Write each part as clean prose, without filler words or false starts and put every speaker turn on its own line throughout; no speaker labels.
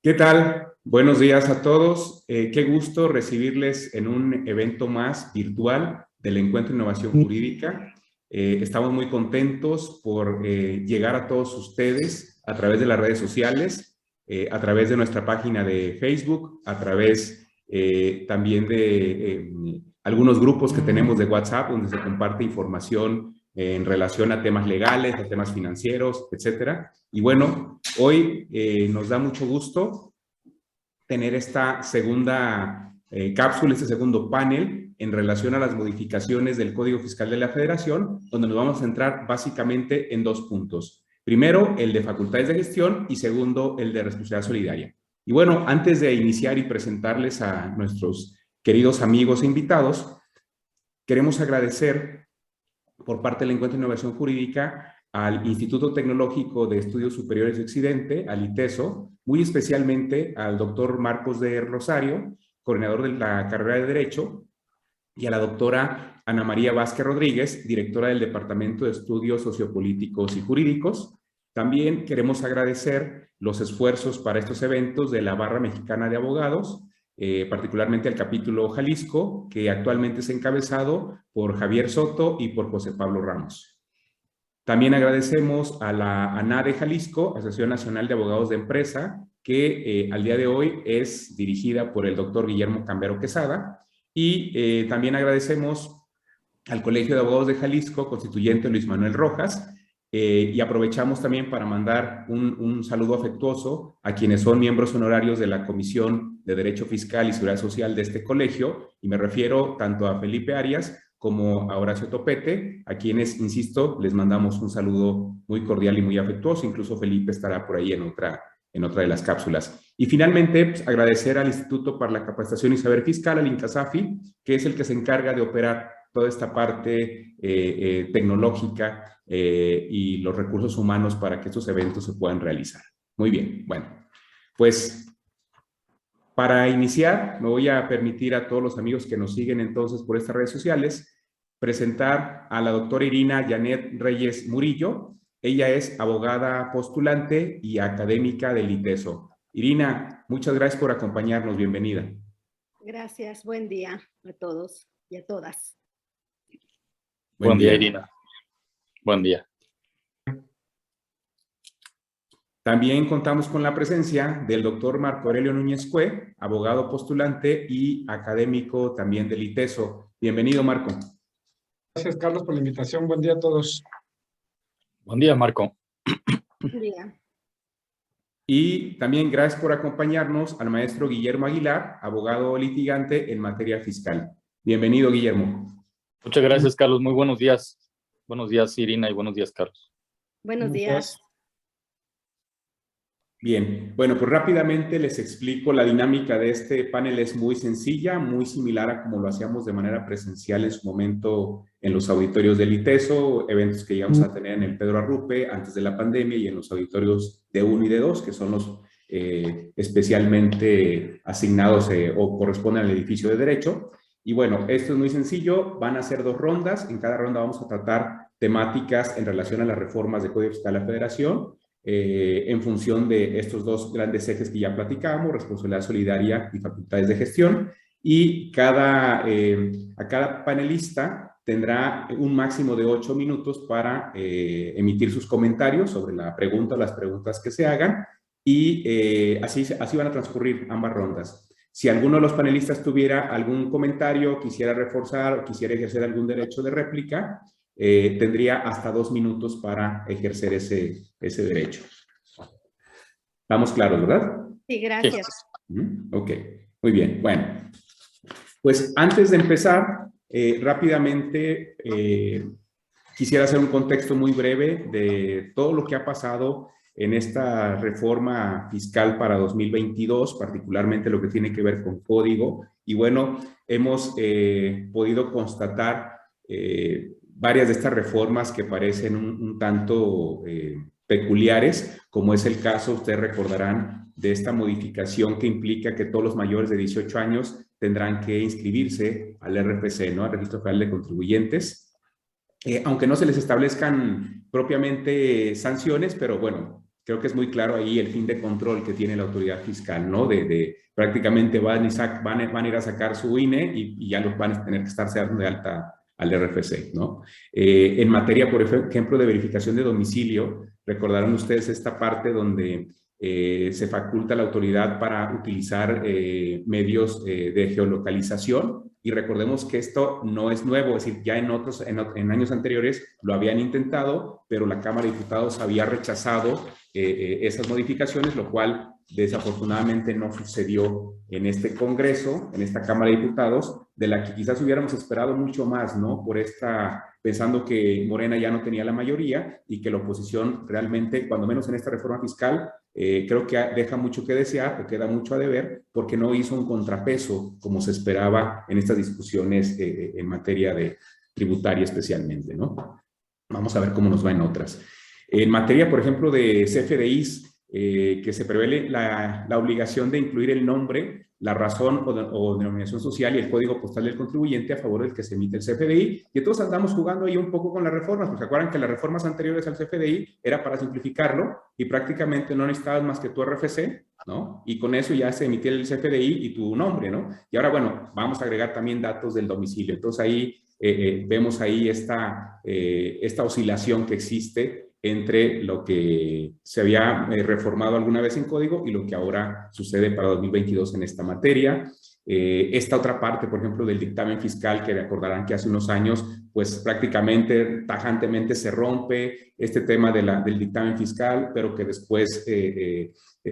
¿Qué tal? Buenos días a todos. Qué gusto recibirles en un evento más virtual del Encuentro de Innovación Jurídica. Estamos muy contentos por llegar a todos ustedes a través de las redes sociales, a través de nuestra página de Facebook, a través también de algunos grupos que tenemos de WhatsApp donde se comparte información en relación a temas legales, a temas financieros, etcétera. Y bueno, hoy nos da mucho gusto tener esta segunda cápsula, este segundo panel en relación a las modificaciones del Código Fiscal de la Federación, donde nos vamos a centrar básicamente en dos puntos. Primero, el de facultades de gestión y segundo, el de responsabilidad solidaria. Y bueno, antes de iniciar y presentarles a nuestros queridos amigos e invitados, queremos agradecer por parte del Encuentro de Innovación Jurídica al Instituto Tecnológico de Estudios Superiores de Occidente, al ITESO, muy especialmente al doctor Marcos de Rosario, coordinador de la carrera de Derecho, y a la doctora Ana María Vázquez Rodríguez, directora del Departamento de Estudios Sociopolíticos y Jurídicos. También queremos agradecer los esfuerzos para estos eventos de la Barra Mexicana de Abogados, particularmente el capítulo Jalisco, que actualmente es encabezado por Javier Soto y por José Pablo Ramos. También agradecemos a la ANADE Jalisco, Asociación Nacional de Abogados de Empresa, que al día de hoy es dirigida por el doctor Guillermo Cambero Quesada, y también agradecemos al Colegio de Abogados de Jalisco, constituyente Luis Manuel Rojas, y aprovechamos también para mandar un saludo afectuoso a quienes son miembros honorarios de la Comisión de Derecho Fiscal y Seguridad Social de este colegio, y me refiero tanto a Felipe Arias como a Horacio Topete, a quienes, insisto, les mandamos un saludo muy cordial y muy afectuoso. Incluso Felipe estará por ahí en otra de las cápsulas. Y finalmente, pues, agradecer al Instituto para la Capacitación y Saber Fiscal, al INCASAFI, que es el que se encarga de operar toda esta parte tecnológica y los recursos humanos para que estos eventos se puedan realizar. Muy bien, bueno, pues para iniciar me voy a permitir a todos los amigos que nos siguen entonces por estas redes sociales presentar a la doctora Irina Janet Reyes Murillo. Ella es abogada postulante y académica del ITESO. Irina, muchas gracias por acompañarnos, bienvenida.
Gracias, buen día a todos y a todas.
Buen día, Irina. Buen día.
También contamos con la presencia del doctor Marco Aurelio Núñez Cue, abogado postulante y académico también del ITESO. Bienvenido, Marco.
Gracias, Carlos, por la invitación. Buen día a todos.
Buen día, Marco.
Buen día.
Y también gracias por acompañarnos al maestro Guillermo Aguilar, abogado litigante en materia fiscal. Bienvenido, Guillermo.
Muchas gracias, Carlos. Muy buenos días. Buenos días, Irina, y buenos días, Carlos.
Buenos días.
Bien, bueno, pues rápidamente les explico la dinámica de este panel. Es muy sencilla, muy similar a como lo hacíamos de manera presencial en su momento en los auditorios del ITESO, eventos que llegamos a tener en el Pedro Arrupe antes de la pandemia y en los auditorios de 1 y de 2, que son los especialmente asignados o corresponden al edificio de Derecho. Y bueno, esto es muy sencillo, van a ser 2 rondas. En cada ronda vamos a tratar temáticas en relación a las reformas de Código Fiscal de la Federación, en función de estos 2 grandes ejes que ya platicamos, responsabilidad solidaria y facultades de gestión, y a cada panelista tendrá un máximo de 8 minutos para emitir sus comentarios sobre la pregunta o las preguntas que se hagan, y así van a transcurrir ambas rondas. Si alguno de los panelistas tuviera algún comentario, quisiera reforzar o quisiera ejercer algún derecho de réplica, tendría hasta 2 minutos para ejercer ese derecho. ¿Estamos claros, verdad?
Sí, gracias.
Ok, muy bien. Bueno, pues antes de empezar, rápidamente quisiera hacer un contexto muy breve de todo lo que ha pasado en esta reforma fiscal para 2022, particularmente lo que tiene que ver con código. Y bueno, hemos podido constatar varias de estas reformas que parecen un tanto peculiares, como es el caso, ustedes recordarán, de esta modificación que implica que todos los mayores de 18 años tendrán que inscribirse al RFC, ¿no? Al Registro Federal de Contribuyentes, aunque no se les establezcan propiamente sanciones, pero bueno, creo que es muy claro ahí el fin de control que tiene la autoridad fiscal, ¿no? Prácticamente van a ir a sacar su INE y ya los van a tener que estarse dando de alta al RFC, ¿no? En materia, por ejemplo, de verificación de domicilio, recordarán ustedes esta parte donde se faculta a la autoridad para utilizar medios de geolocalización, y recordemos que esto no es nuevo, es decir, ya en años anteriores lo habían intentado, pero la Cámara de Diputados había rechazado esas modificaciones, lo cual desafortunadamente no sucedió en este Congreso, en esta Cámara de Diputados, de la que quizás hubiéramos esperado mucho más, ¿no? Pensando que Morena ya no tenía la mayoría y que la oposición realmente, cuando menos en esta reforma fiscal, creo que deja mucho que desear o queda mucho a deber, porque no hizo un contrapeso como se esperaba en estas discusiones en materia de tributaria especialmente, ¿no? Vamos a ver cómo nos va en otras. En materia, por ejemplo, de CFDIs, que se prevé la obligación de incluir el nombre, la razón o denominación social y el código postal del contribuyente a favor del que se emite el CFDI. Y entonces andamos jugando ahí un poco con las reformas, porque se acuerdan que las reformas anteriores al CFDI era para simplificarlo y prácticamente no necesitabas más que tu RFC, ¿no? Y con eso ya se emitía el CFDI y tu nombre, ¿no? Y ahora, bueno, vamos a agregar también datos del domicilio. Entonces ahí vemos ahí esta oscilación que existe entre lo que se había reformado alguna vez en código y lo que ahora sucede para 2022 en esta materia. Esta otra parte, por ejemplo, del dictamen fiscal, que recordarán que hace unos años, pues prácticamente, tajantemente se rompe este tema del dictamen fiscal, pero que después,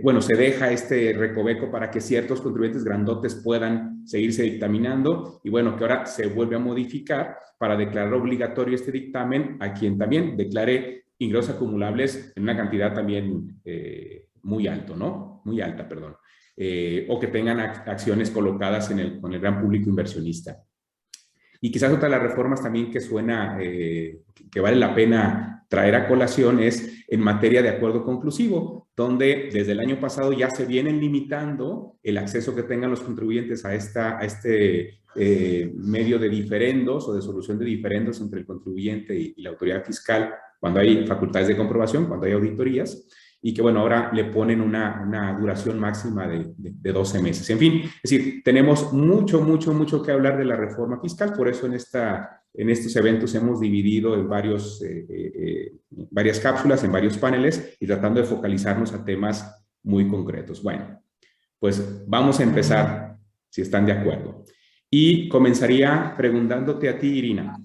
bueno, se deja este recoveco para que ciertos contribuyentes grandotes puedan seguirse dictaminando, y bueno, que ahora se vuelve a modificar para declarar obligatorio este dictamen a quien también declare ingresos acumulables en una cantidad también muy alto, ¿no? Muy alta, perdón. O que tengan acciones colocadas con el gran público inversionista. Y quizás otra de las reformas también que suena, que vale la pena traer a colación es en materia de acuerdo conclusivo, donde desde el año pasado ya se vienen limitando el acceso que tengan los contribuyentes a este medio de diferendos o de solución de diferendos entre el contribuyente y la autoridad fiscal cuando hay facultades de comprobación, cuando hay auditorías, y que, bueno, ahora le ponen una duración máxima de 12 meses. En fin, es decir, tenemos mucho que hablar de la reforma fiscal, por eso en estos eventos hemos dividido en varias cápsulas, en varios paneles, y tratando de focalizarnos a temas muy concretos. Bueno, pues vamos a empezar, si están de acuerdo. Y comenzaría preguntándote a ti, Irina.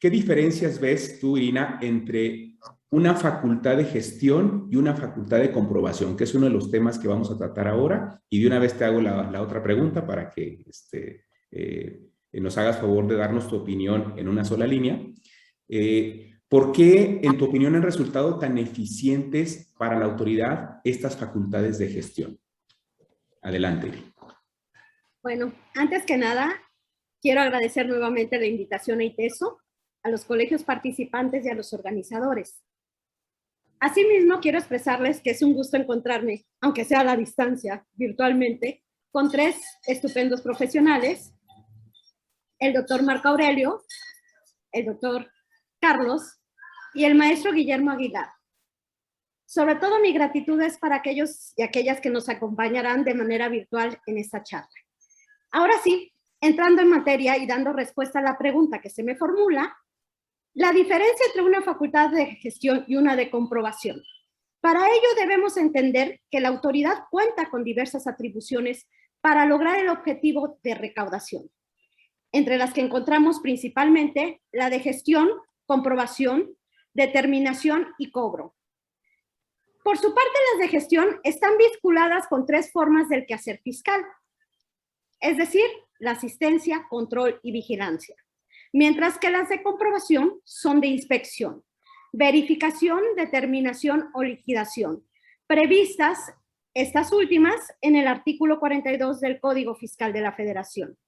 ¿Qué diferencias ves tú, Irina, entre una facultad de gestión y una facultad de comprobación, que es uno de los temas que vamos a tratar ahora? Y de una vez te hago la otra pregunta para que nos hagas favor de darnos tu opinión en una sola línea. ¿Por qué, en tu opinión, han resultado tan eficientes para la autoridad estas facultades de gestión? Adelante.
Bueno, antes que nada, quiero agradecer nuevamente la invitación a ITESO, a los colegios participantes y a los organizadores. Asimismo, quiero expresarles que es un gusto encontrarme, aunque sea a la distancia, virtualmente, con tres estupendos profesionales, el doctor Marco Aurelio, el doctor Carlos y el maestro Guillermo Aguilar. Sobre todo, mi gratitud es para aquellos y aquellas que nos acompañarán de manera virtual en esta charla. Ahora sí, entrando en materia y dando respuesta a la pregunta que se me formula, la diferencia entre una facultad de gestión y una de comprobación. Para ello debemos entender que la autoridad cuenta con diversas atribuciones para lograr el objetivo de recaudación, entre las que encontramos principalmente la de gestión, comprobación, determinación y cobro. Por su parte, las de gestión están vinculadas con tres formas del quehacer fiscal, es decir, la asistencia, control y vigilancia, mientras que las de comprobación son de inspección, verificación, determinación o liquidación, previstas estas últimas en el artículo 42 del Código Fiscal de la Federación,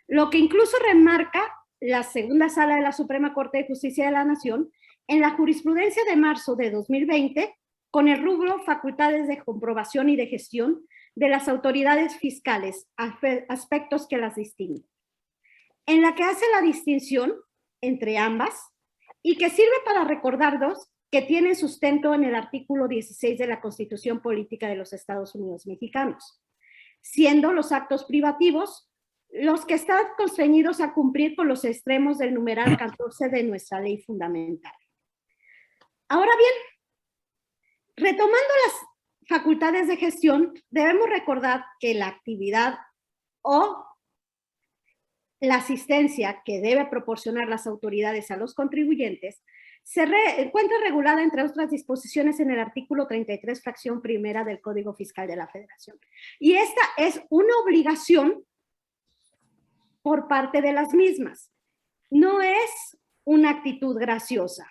lo que incluso remarca la segunda sala de la Suprema Corte de Justicia de la Nación en la jurisprudencia de marzo de 2020 con el rubro facultades de comprobación y de gestión de las autoridades fiscales, aspectos que las distinguen. En la que hace la distinción entre ambas y que sirve para recordarnos que tienen sustento en el artículo 16 de la Constitución Política de los Estados Unidos Mexicanos, siendo los actos privativos los que están constreñidos a cumplir con los extremos del numeral 14 de nuestra ley fundamental. Ahora bien, retomando las facultades de gestión, debemos recordar que la actividad o la asistencia que debe proporcionar las autoridades a los contribuyentes se encuentra regulada, entre otras disposiciones, en el artículo 33, fracción primera del Código Fiscal de la Federación. Y esta es una obligación por parte de las mismas. No es una actitud graciosa.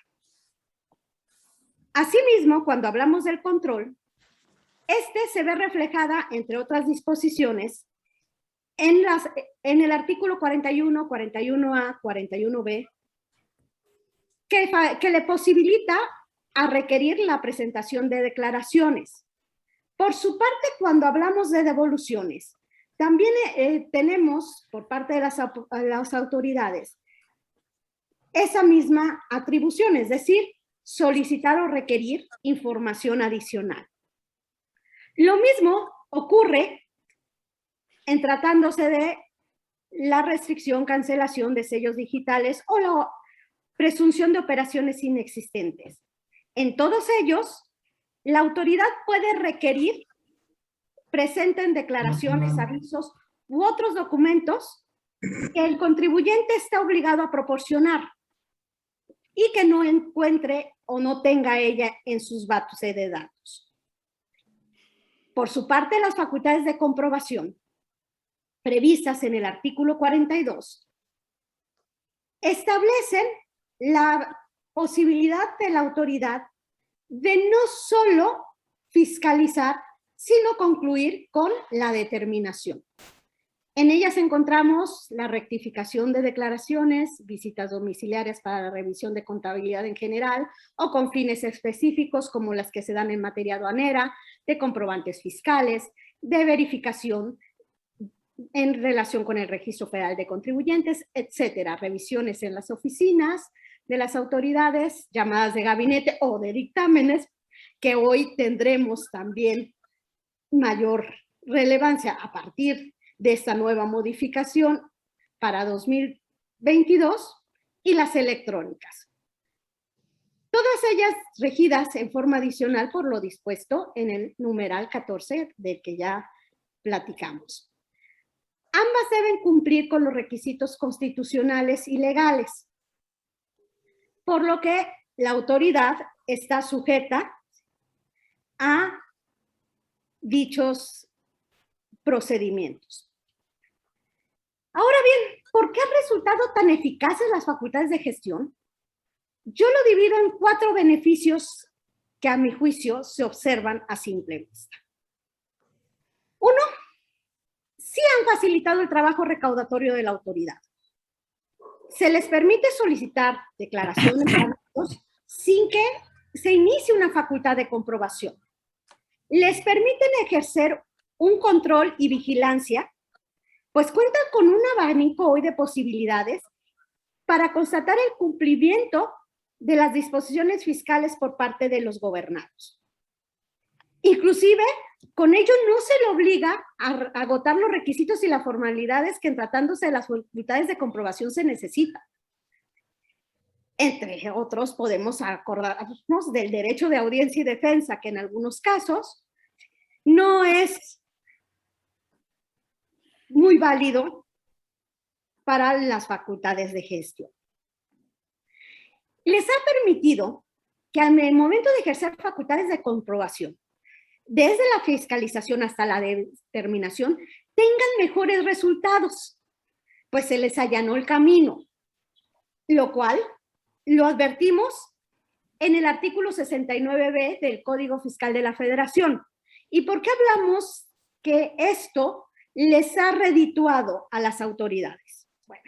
Asimismo, cuando hablamos del control, este se ve reflejada, entre otras disposiciones, en el artículo 41, 41A, 41B, que le posibilita a requerir la presentación de declaraciones. Por su parte, cuando hablamos de devoluciones, también tenemos por parte de las autoridades esa misma atribución, es decir, solicitar o requerir información adicional. Lo mismo ocurre en tratándose de la restricción, cancelación de sellos digitales o la presunción de operaciones inexistentes. En todos ellos, la autoridad puede requerir presenten declaraciones, avisos u otros documentos que el contribuyente está obligado a proporcionar y que no encuentre o no tenga ella en sus bases de datos. Por su parte, las facultades de comprobación previstas en el artículo 42 establecen la posibilidad de la autoridad de no solo fiscalizar, sino concluir con la determinación. En ellas encontramos la rectificación de declaraciones, visitas domiciliarias para la revisión de contabilidad en general o con fines específicos como las que se dan en materia aduanera, de comprobantes fiscales, de verificación en relación con el Registro Federal de Contribuyentes, etcétera. Revisiones en las oficinas de las autoridades, llamadas de gabinete o de dictámenes, que hoy tendremos también mayor relevancia a partir de esta nueva modificación para 2022 y las electrónicas. Todas ellas regidas en forma adicional por lo dispuesto en el numeral 14 del que ya platicamos. Ambas deben cumplir con los requisitos constitucionales y legales, por lo que la autoridad está sujeta a dichos procedimientos. Ahora bien, ¿por qué han resultado tan eficaces las facultades de gestión? Yo lo divido en 4 beneficios que a mi juicio se observan a simple vista. 1, sí han facilitado el trabajo recaudatorio de la autoridad. Se les permite solicitar declaraciones de datos sin que se inicie una facultad de comprobación. Les permiten ejercer un control y vigilancia, pues cuentan con un abanico hoy de posibilidades para constatar el cumplimiento de las disposiciones fiscales por parte de los gobernados. Inclusive, con ello no se le obliga a agotar los requisitos y las formalidades que en tratándose de las facultades de comprobación se necesitan. Entre otros, podemos acordarnos del derecho de audiencia y defensa, que en algunos casos no es muy válido para las facultades de gestión. Les ha permitido que en el momento de ejercer facultades de comprobación, desde la fiscalización hasta la determinación, tengan mejores resultados, pues se les allanó el camino, lo cual lo advertimos en el artículo 69B del Código Fiscal de la Federación. ¿Y por qué hablamos que esto les ha redituado a las autoridades? Bueno,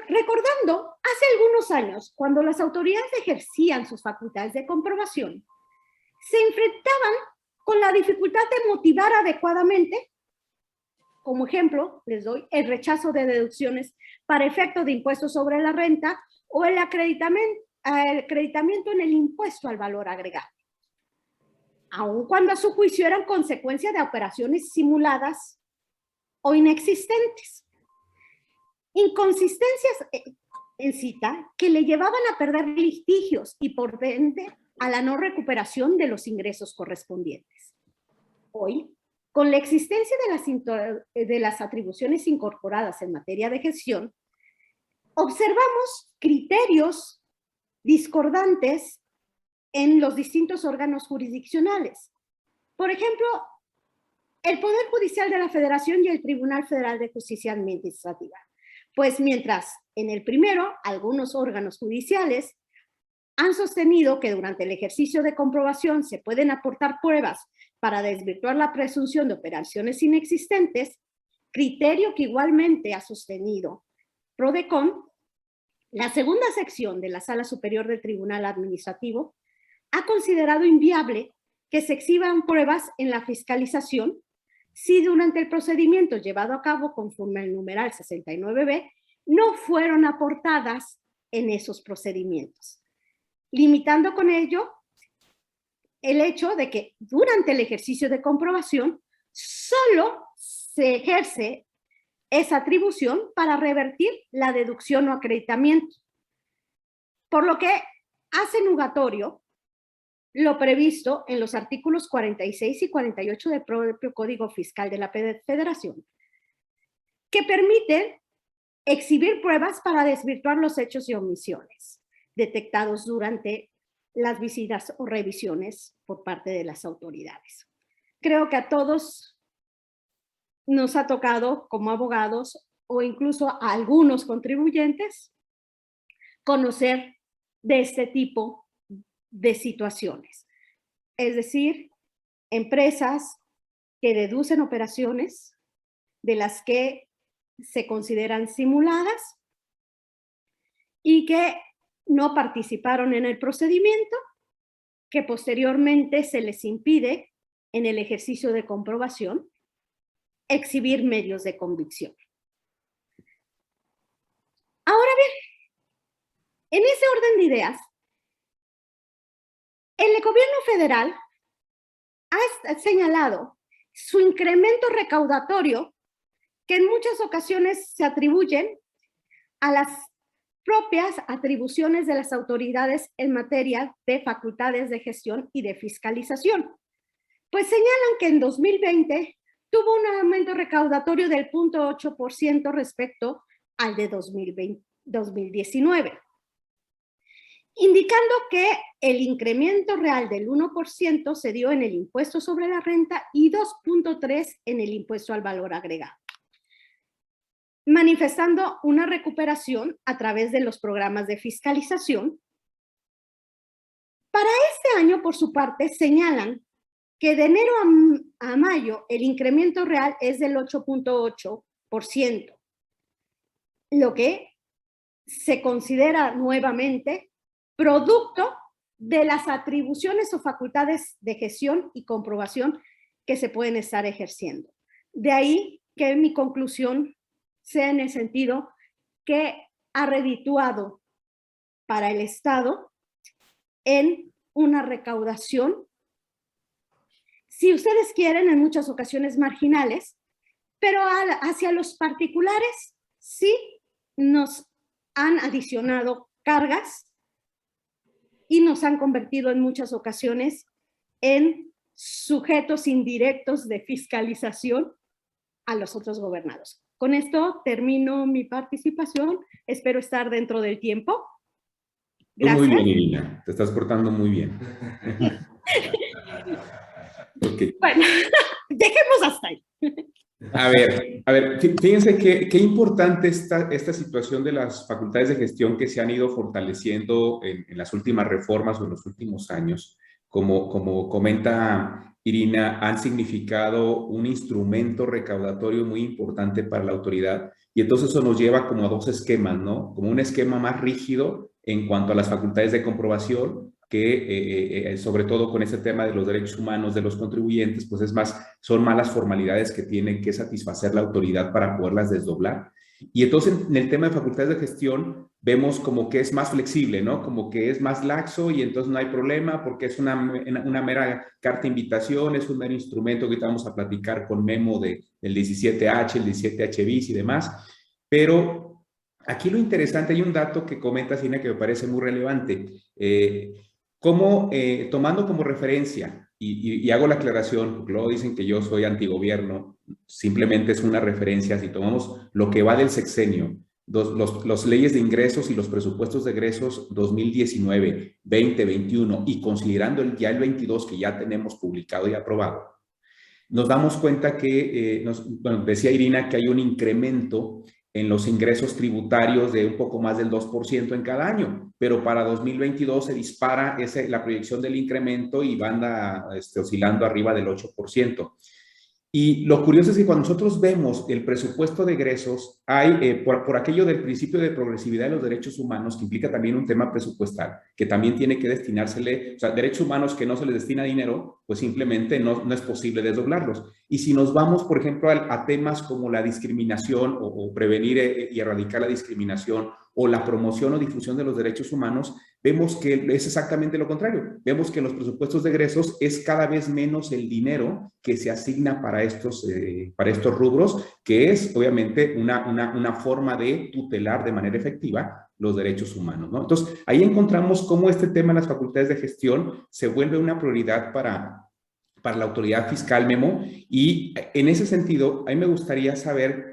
recordando hace algunos años, cuando las autoridades ejercían sus facultades de comprobación, se enfrentaban con la dificultad de motivar adecuadamente como ejemplo, les doy el rechazo de deducciones para efecto de impuestos sobre la renta o el acreditamiento en el impuesto al valor agregado, aun cuando a su juicio eran consecuencia de operaciones simuladas o inexistentes. Inconsistencias en cita que le llevaban a perder litigios y por ende a la no recuperación de los ingresos correspondientes. Hoy, con la existencia de las atribuciones incorporadas en materia de gestión, observamos criterios discordantes en los distintos órganos jurisdiccionales. Por ejemplo, el Poder Judicial de la Federación y el Tribunal Federal de Justicia Administrativa. Pues mientras en el primero, algunos órganos judiciales han sostenido que durante el ejercicio de comprobación se pueden aportar pruebas para desvirtuar la presunción de operaciones inexistentes, criterio que igualmente ha sostenido PRODECON, la segunda sección de la Sala Superior del Tribunal Administrativo ha considerado inviable que se exhiban pruebas en la fiscalización si durante el procedimiento llevado a cabo conforme al numeral 69B no fueron aportadas en esos procedimientos, limitando con ello el hecho de que durante el ejercicio de comprobación solo se ejerce esa atribución para revertir la deducción o acreditamiento, por lo que hace nugatorio lo previsto en los artículos 46 y 48 del propio Código Fiscal de la Federación, que permiten exhibir pruebas para desvirtuar los hechos y omisiones detectados durante las visitas o revisiones por parte de las autoridades. Creo que a todos nos ha tocado, como abogados o incluso a algunos contribuyentes, conocer de este tipo de situaciones. Es decir, empresas que deducen operaciones de las que se consideran simuladas y que no participaron en el procedimiento, que posteriormente se les impide en el ejercicio de comprobación exhibir medios de convicción. Ahora bien, en ese orden de ideas, el gobierno federal ha señalado su incremento recaudatorio que en muchas ocasiones se atribuyen a las propias atribuciones de las autoridades en materia de facultades de gestión y de fiscalización. Pues señalan que en 2020 tuvo un aumento recaudatorio del 0.8% respecto al de 2019, indicando que el incremento real del 1% se dio en el impuesto sobre la renta y 2.3% en el impuesto al valor agregado, manifestando una recuperación a través de los programas de fiscalización. Para este año, por su parte, señalan que de enero a mayo el incremento real es del 8.8%, lo que se considera nuevamente producto de las atribuciones o facultades de gestión y comprobación que se pueden estar ejerciendo. De ahí que mi conclusión sea en el sentido que ha redituado para el Estado en una recaudación, si ustedes quieren, en muchas ocasiones marginales, pero hacia los particulares sí nos han adicionado cargas y nos han convertido en muchas ocasiones en sujetos indirectos de fiscalización a los otros gobernados. Con esto termino mi participación. Espero estar dentro del tiempo. Gracias.
Muy bien, Irina. Te estás portando muy bien. Okay.
Bueno, dejemos hasta ahí.
A ver, fíjense qué importante esta situación de las facultades de gestión que se han ido fortaleciendo en las últimas reformas o en los últimos años. Como comenta Irina, han significado un instrumento recaudatorio muy importante para la autoridad, y entonces eso nos lleva como a dos esquemas, ¿no? Como un esquema más rígido en cuanto a las facultades de comprobación, que sobre todo con este tema de los derechos humanos de los contribuyentes, pues son malas formalidades que tienen que satisfacer la autoridad para poderlas desdoblar. Y entonces en el tema de facultades de gestión vemos como que es más flexible, ¿no? Como que es más laxo y entonces no hay problema porque es una mera carta de invitación, es un mero instrumento que ahorita vamos a platicar con Memo del 17H, el 17H bis y demás. Pero aquí lo interesante, hay un dato que comenta Sina que me parece muy relevante. Tomando como referencia, y hago la aclaración, porque luego dicen que yo soy antigobierno, simplemente es una referencia, si tomamos lo que va del sexenio, los leyes de ingresos y los presupuestos de egresos 2019, 2021 y considerando ya el 22 que ya tenemos publicado y aprobado, nos damos cuenta que, decía Irina, que hay un incremento en los ingresos tributarios de un poco más del 2% en cada año, pero para 2022 se dispara la proyección del incremento y anda oscilando arriba del 8%. Y lo curioso es que cuando nosotros vemos el presupuesto de egresos, hay, por aquello del principio de progresividad de los derechos humanos, que implica también un tema presupuestal, que también tiene que destinársele, o sea, derechos humanos que no se les destina dinero, pues simplemente no es posible desdoblarlos. Y si nos vamos, por ejemplo, a temas como la discriminación o prevenir y erradicar la discriminación, o la promoción o difusión de los derechos humanos, vemos que es exactamente lo contrario. Vemos que en los presupuestos de egresos es cada vez menos el dinero que se asigna para estos rubros, que es obviamente una forma de tutelar de manera efectiva los derechos humanos, ¿no? Entonces, ahí encontramos cómo este tema en las facultades de gestión se vuelve una prioridad para la autoridad fiscal, Memo, y en ese sentido, a mí me gustaría saber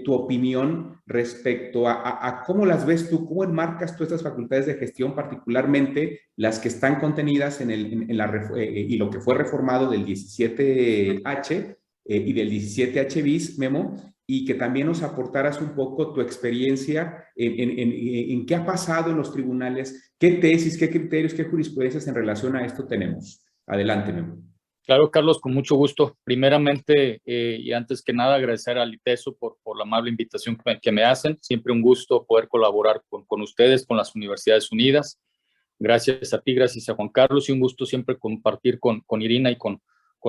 tu opinión respecto a cómo las ves tú, cómo enmarcas tú estas facultades de gestión, particularmente las que están contenidas y lo que fue reformado del 17H y del 17H bis, Memo, y que también nos aportaras un poco tu experiencia en qué ha pasado en los tribunales, qué tesis, qué criterios, qué jurisprudencias en relación a esto tenemos. Adelante, Memo.
Claro, Carlos, con mucho gusto. Primeramente, y antes que nada, agradecer al ITESO por la amable invitación que me hacen. Siempre un gusto poder colaborar con ustedes, con las Universidades Unidas. Gracias a ti, gracias a Juan Carlos, y un gusto siempre compartir con Irina y con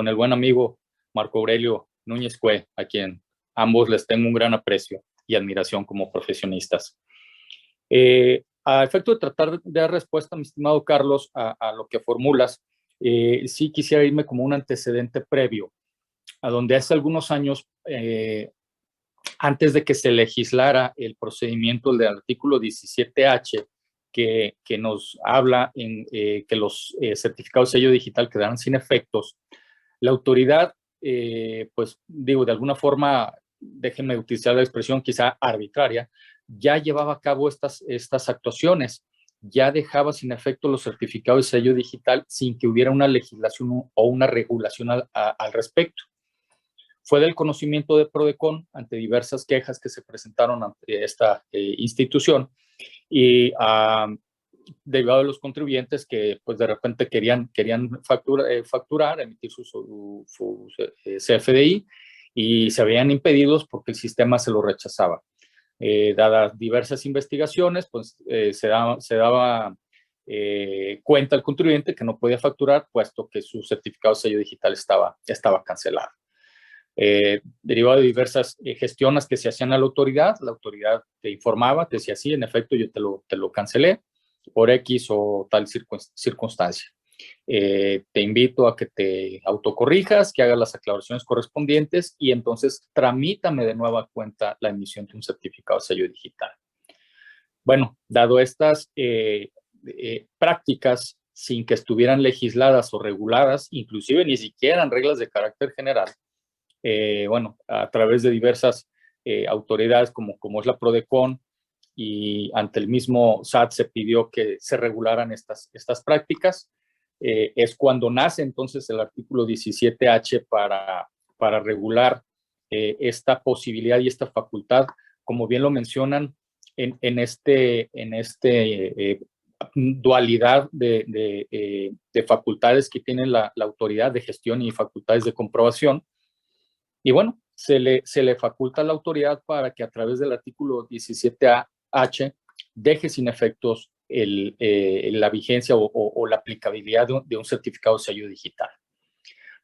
el buen amigo Marco Aurelio Núñez Cue, a quien ambos les tengo un gran aprecio y admiración como profesionistas. A efecto de tratar de dar respuesta, mi estimado Carlos, a lo que formulas, sí quisiera irme como un antecedente previo, a donde hace algunos años, antes de que se legislara el procedimiento del artículo 17H, que nos habla en que los certificados de sello digital quedaran sin efectos, la autoridad, pues digo, de alguna forma, déjenme utilizar la expresión quizá arbitraria, ya llevaba a cabo estas actuaciones, ya dejaba sin efecto los certificados de sello digital sin que hubiera una legislación o una regulación al respecto. Fue del conocimiento de PRODECON ante diversas quejas que se presentaron ante esta institución y derivado de los contribuyentes que pues de repente querían facturar, emitir su CFDI y se veían impedidos porque el sistema se lo rechazaba. Dadas diversas investigaciones, pues se daba cuenta al contribuyente que no podía facturar puesto que su certificado de sello digital estaba cancelado. Derivado de diversas gestiones que se hacían a la autoridad te informaba, te decía, sí, en efecto, yo te lo cancelé por X o tal circunstancia. Te invito a que te autocorrijas, que hagas las aclaraciones correspondientes y entonces tramítame de nueva cuenta la emisión de un certificado de sello digital. Bueno, dado estas prácticas sin que estuvieran legisladas o reguladas, inclusive ni siquiera en reglas de carácter general, bueno, a través de diversas autoridades como es la PRODECON y ante el mismo SAT se pidió que se regularan estas prácticas. Es cuando nace entonces el artículo 17H para regular esta posibilidad y esta facultad, como bien lo mencionan, en este dualidad de facultades que tiene la autoridad de gestión y facultades de comprobación. Y bueno, se le faculta a la autoridad para que a través del artículo 17H deje sin efectos la vigencia o la aplicabilidad de un certificado de sello digital.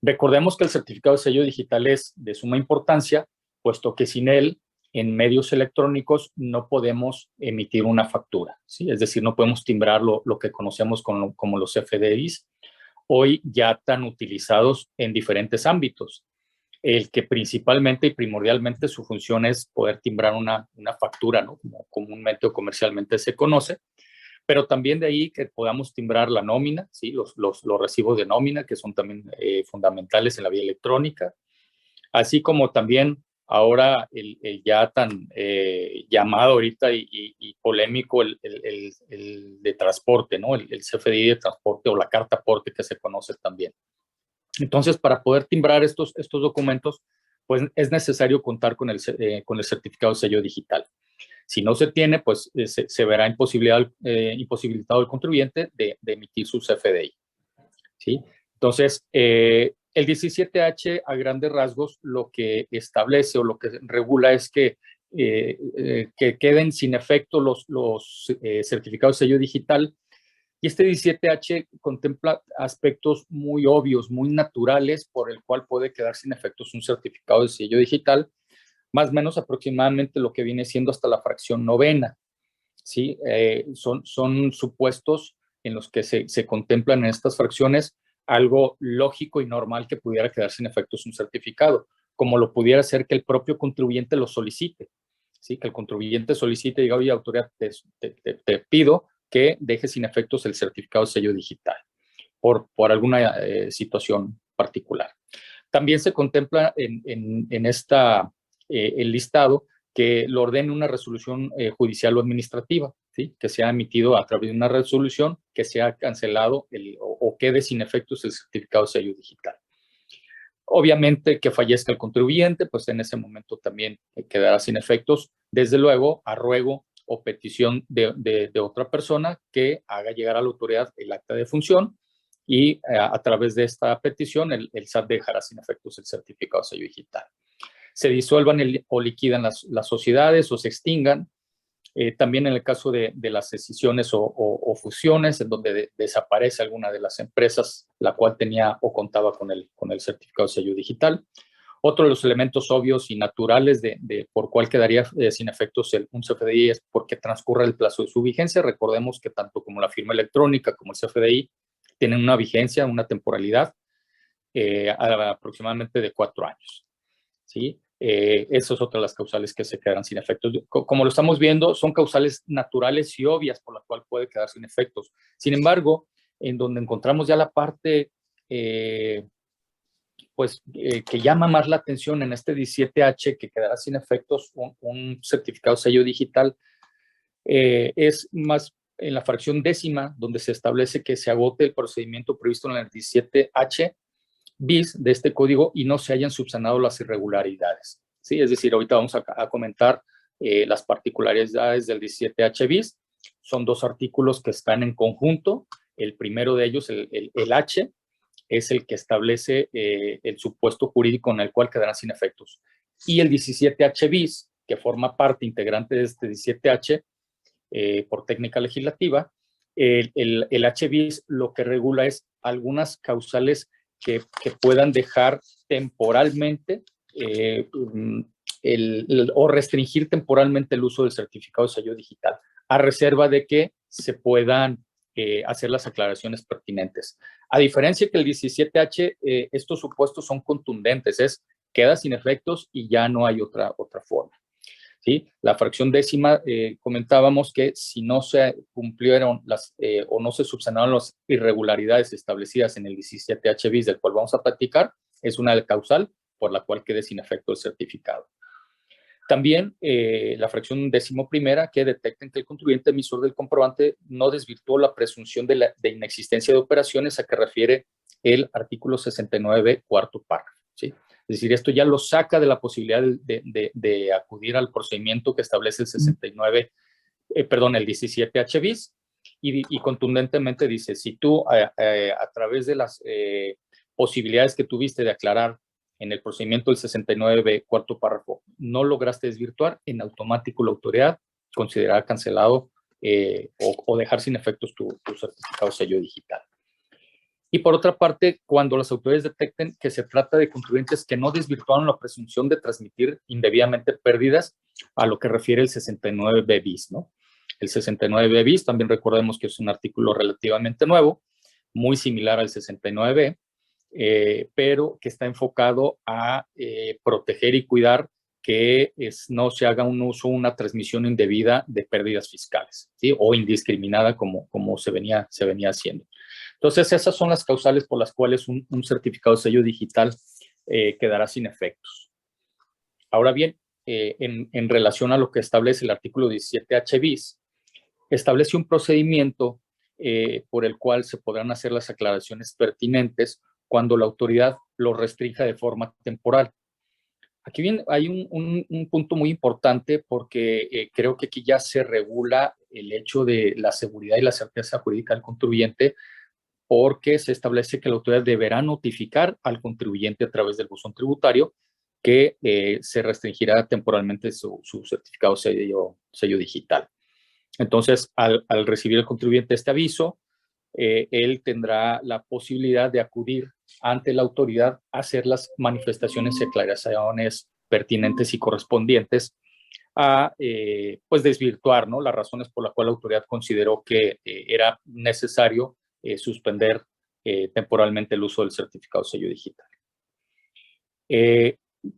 Recordemos que el certificado de sello digital es de suma importancia, puesto que sin él, en medios electrónicos no podemos emitir una factura, ¿sí? Es decir, no podemos timbrar lo que conocemos como los CFDIs, hoy ya tan utilizados en diferentes ámbitos. El que principalmente y primordialmente su función es poder timbrar una factura, ¿no? Como comúnmente o comercialmente se conoce, pero también de ahí que podamos timbrar la nómina, ¿sí? Los recibos de nómina, que son también fundamentales en la vía electrónica, así como también ahora el ya tan llamado ahorita y polémico el de transporte, ¿no? El CFDI de transporte o la carta aporte que se conoce también. Entonces, para poder timbrar estos documentos, pues es necesario contar con el certificado de sello digital. Si no se tiene, pues se verá imposibilitado el contribuyente de emitir su CFDI, ¿sí? Entonces, el 17H a grandes rasgos lo que establece o lo que regula es que queden sin efecto los certificados de sello digital. Y este 17H contempla aspectos muy obvios, muy naturales, por el cual puede quedar sin efectos un certificado de sello digital, más o menos aproximadamente lo que viene siendo hasta la fracción novena, ¿sí? Son supuestos en los que se contemplan en estas fracciones algo lógico y normal que pudiera quedar sin efectos un certificado, como lo pudiera ser que el propio contribuyente lo solicite, ¿sí? Que el contribuyente solicite y diga, oye, autoridad, te pido que deje sin efectos el certificado de sello digital por alguna situación particular. También se contempla en el listado que lo ordene una resolución judicial o administrativa, ¿sí? Que sea emitido a través de una resolución, que sea cancelado o quede sin efectos el certificado de sello digital. Obviamente que fallezca el contribuyente, pues en ese momento también quedará sin efectos, desde luego a ruego o petición de otra persona que haga llegar a la autoridad el acta de función y a través de esta petición el SAT dejará sin efectos el certificado de sello digital. Se disuelvan o liquidan las sociedades o se extingan. También en el caso de las escisiones o fusiones, en donde desaparece alguna de las empresas, la cual tenía o contaba con el certificado de sello digital. Otro de los elementos obvios y naturales por cuál quedaría sin efectos un CFDI es porque transcurre el plazo de su vigencia. Recordemos que tanto como la firma electrónica como el CFDI tienen una vigencia, una temporalidad aproximadamente de 4 años, ¿sí? Esas son otras las causales que se quedarán sin efectos. Como lo estamos viendo, son causales naturales y obvias por la cual puede quedar sin efectos. Sin embargo, en donde encontramos ya la parte que llama más la atención en este 17H, que quedará sin efectos un certificado sello digital, es más en la fracción décima, donde se establece que se agote el procedimiento previsto en el 17H bis de este código y no se hayan subsanado las irregularidades, ¿sí? Es decir, ahorita vamos a comentar las particularidades del 17H bis. Son 2 artículos que están en conjunto. El primero de ellos, el H, es el que establece el supuesto jurídico en el cual quedarán sin efectos. Y el 17H bis, que forma parte integrante de este 17H por técnica legislativa, el H bis lo que regula es algunas causales que puedan dejar temporalmente o restringir temporalmente el uso del certificado de sello digital, a reserva de que se puedan hacer las aclaraciones pertinentes. A diferencia que el 17H, estos supuestos son contundentes, queda sin efectos y ya no hay otra forma, ¿sí? La fracción décima, comentábamos que si no se cumplieron o no se subsanaron las irregularidades establecidas en el 17H bis, del cual vamos a platicar, es una causal por la cual quede sin efecto el certificado. También la fracción décimo primera, que detecten que el contribuyente emisor del comprobante no desvirtuó la presunción de inexistencia de operaciones a que refiere el artículo 69, cuarto párrafo, ¿sí? Es decir, esto ya lo saca de la posibilidad de acudir al procedimiento que establece el 17H bis y contundentemente dice, si tú a través de las posibilidades que tuviste de aclarar en el procedimiento del 69, cuarto párrafo, no lograste desvirtuar, en automático la autoridad considerará cancelado o dejar sin efectos tu certificado sello digital. Y por otra parte, cuando las autoridades detecten que se trata de contribuyentes que no desvirtuaron la presunción de transmitir indebidamente pérdidas, a lo que refiere el 69B bis, ¿no? El 69B bis, también recordemos que es un artículo relativamente nuevo, muy similar al 69B, pero que está enfocado a proteger y cuidar que no se haga un uso, una transmisión indebida de pérdidas fiscales, ¿sí? O indiscriminada como se venía haciendo. Entonces, esas son las causales por las cuales un certificado de sello digital quedará sin efectos. Ahora bien, en relación a lo que establece el artículo 17H bis, establece un procedimiento por el cual se podrán hacer las aclaraciones pertinentes cuando la autoridad lo restrinja de forma temporal. Aquí bien, hay un punto muy importante porque creo que aquí ya se regula el hecho de la seguridad y la certeza jurídica del contribuyente, porque se establece que la autoridad deberá notificar al contribuyente a través del buzón tributario que se restringirá temporalmente su certificado sello digital. Entonces, al recibir el contribuyente este aviso, él tendrá la posibilidad de acudir ante la autoridad a hacer las manifestaciones y aclaraciones pertinentes y correspondientes a pues desvirtuar, ¿no?, las razones por las cuales la autoridad consideró que era necesario suspender temporalmente el uso del certificado sello digital.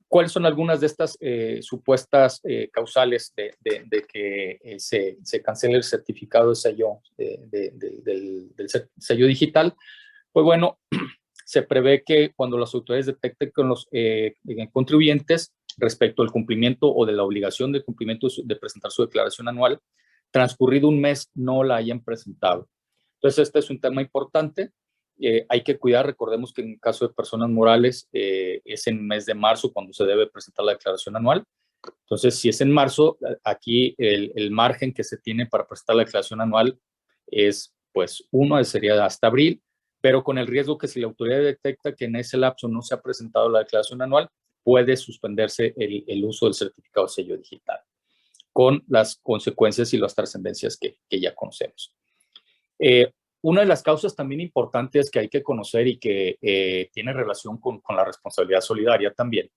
¿Cuáles son algunas de estas supuestas causales de que se cancele el certificado de sello del sello digital? Pues bueno, se prevé que cuando las autoridades detecten con los contribuyentes respecto al cumplimiento o de la obligación de cumplimiento de presentar su declaración anual, transcurrido un mes no la hayan presentado. Entonces, este es un tema importante. Hay que cuidar, recordemos que en caso de personas morales es en el mes de marzo cuando se debe presentar la declaración anual. Entonces, si es en marzo, aquí el margen que se tiene para presentar la declaración anual es, pues, sería hasta abril, pero con el riesgo que si la autoridad detecta que en ese lapso no se ha presentado la declaración anual, puede suspenderse el uso del certificado de sello digital, con las consecuencias y las trascendencias que ya conocemos. Una de las causas también importantes que hay que conocer y que tiene relación con la responsabilidad solidaria también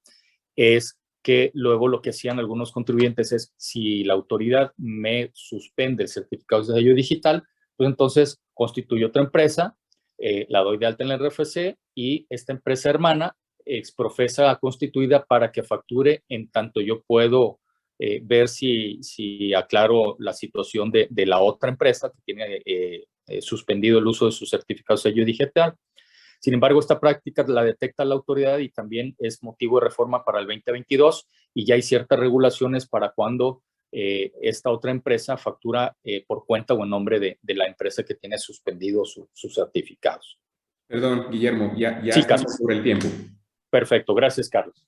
es que luego lo que hacían algunos contribuyentes es, si la autoridad me suspende el certificado de sello digital, pues entonces constituyo otra empresa, la doy de alta en el RFC y esta empresa hermana exprofesa constituida para que facture en tanto yo puedo ver si aclaro la situación de la otra empresa que tiene suspendido el uso de su certificado de sello digital. Sin embargo, esta práctica la detecta la autoridad y también es motivo de reforma para el 2022 y ya hay ciertas regulaciones para cuando esta otra empresa factura por cuenta o en nombre de la empresa que tiene suspendido sus certificados.
Perdón, Guillermo, ya
Sí,
estamos
Carlos.
sobre el tiempo.
Perfecto, gracias, Carlos.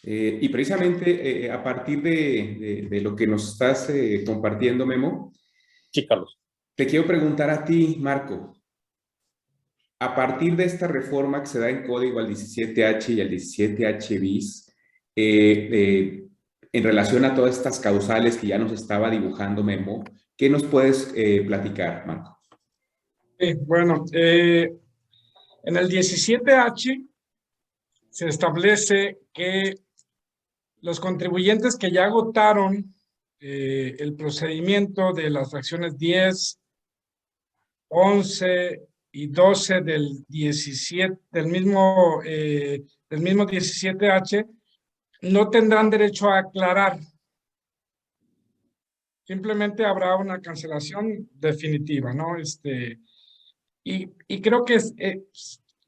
Y precisamente a partir de lo que nos estás compartiendo, Memo,
sí, Carlos,
te quiero preguntar a ti, Marco, a partir de esta reforma que se da en código al 17H y al 17H bis, en relación a todas estas causales que ya nos estaba dibujando Memo, ¿qué nos puedes platicar, Marco?
Bueno, en el 17H se establece que los contribuyentes que ya agotaron el procedimiento de las fracciones 10, 11 y 12 del 17, del mismo 17H, no tendrán derecho a aclarar. Simplemente habrá una cancelación definitiva, ¿no? Y creo que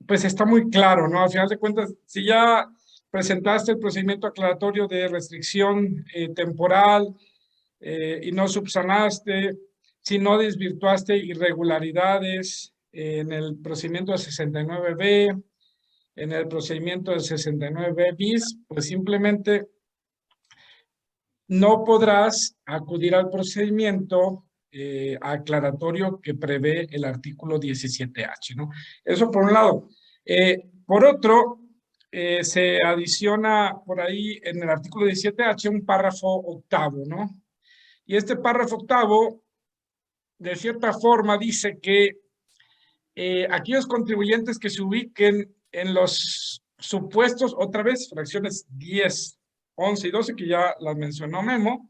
pues está muy claro, ¿no? Al final de cuentas, si ya presentaste el procedimiento aclaratorio de restricción temporal y no subsanaste, si no desvirtuaste irregularidades en el procedimiento del 69B, en el procedimiento del 69B bis, pues simplemente no podrás acudir al procedimiento aclaratorio que prevé el artículo 17H, ¿no? Eso por un lado. Por otro, se adiciona por ahí en el artículo 17H un párrafo octavo, ¿no? Y este párrafo octavo de cierta forma dice que aquellos contribuyentes que se ubiquen en los supuestos, otra vez, fracciones 10, 11 y 12, que ya las mencionó Memo,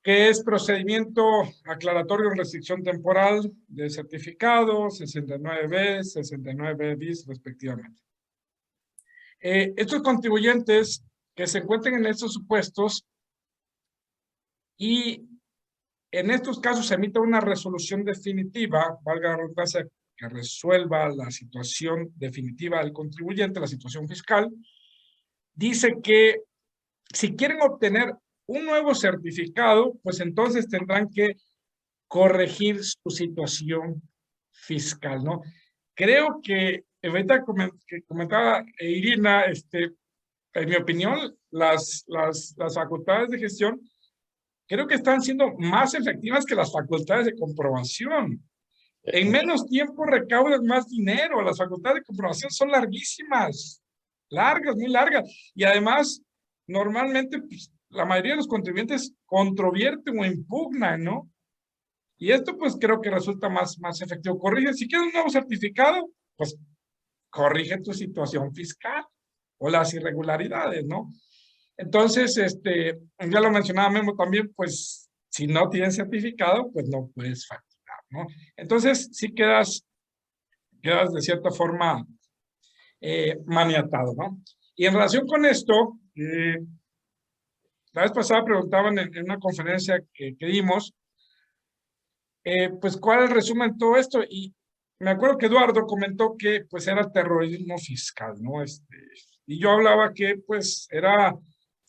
que es procedimiento aclaratorio en restricción temporal de certificado, 69B, 69B bis, respectivamente. Estos contribuyentes que se encuentren en estos supuestos y en estos casos se emite una resolución definitiva, valga la redundancia, que resuelva la situación definitiva del contribuyente, la situación fiscal, dice que si quieren obtener un nuevo certificado, pues entonces tendrán que corregir su situación fiscal, ¿no? Creo que, ahorita que comentaba Irina, en mi opinión, las facultades de gestión creo que están siendo más efectivas que las facultades de comprobación. En menos tiempo recaudan más dinero. Las facultades de comprobación son larguísimas, largas, muy largas. Y además, normalmente, pues, la mayoría de los contribuyentes controvierten o impugnan, ¿no? Y esto, pues, creo que resulta más efectivo. Corrige, si quieres un nuevo certificado, pues, corrige tu situación fiscal o las irregularidades, ¿no? Entonces, ya lo mencionaba Memo también, pues, si no tienes certificado, pues no puedes facturar, ¿no? Entonces, sí quedas de cierta forma maniatado, ¿no? Y en relación con esto, la vez pasada preguntaban en una conferencia que dimos, pues, ¿cuál es el resumen de todo esto? Y me acuerdo que Eduardo comentó que, pues, era terrorismo fiscal, ¿no? Y yo hablaba que, pues, era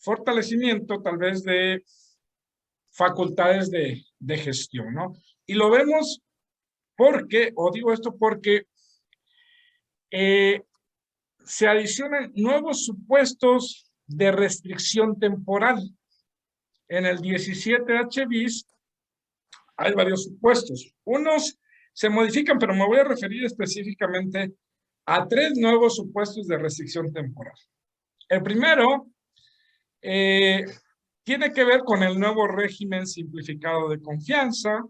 fortalecimiento tal vez de facultades de gestión, ¿no? Y lo vemos porque, o digo esto porque se adicionan nuevos supuestos de restricción temporal. En el 17H bis hay varios supuestos. Unos se modifican, pero me voy a referir específicamente a 3 nuevos supuestos de restricción temporal. El primero tiene que ver con el nuevo régimen simplificado de confianza.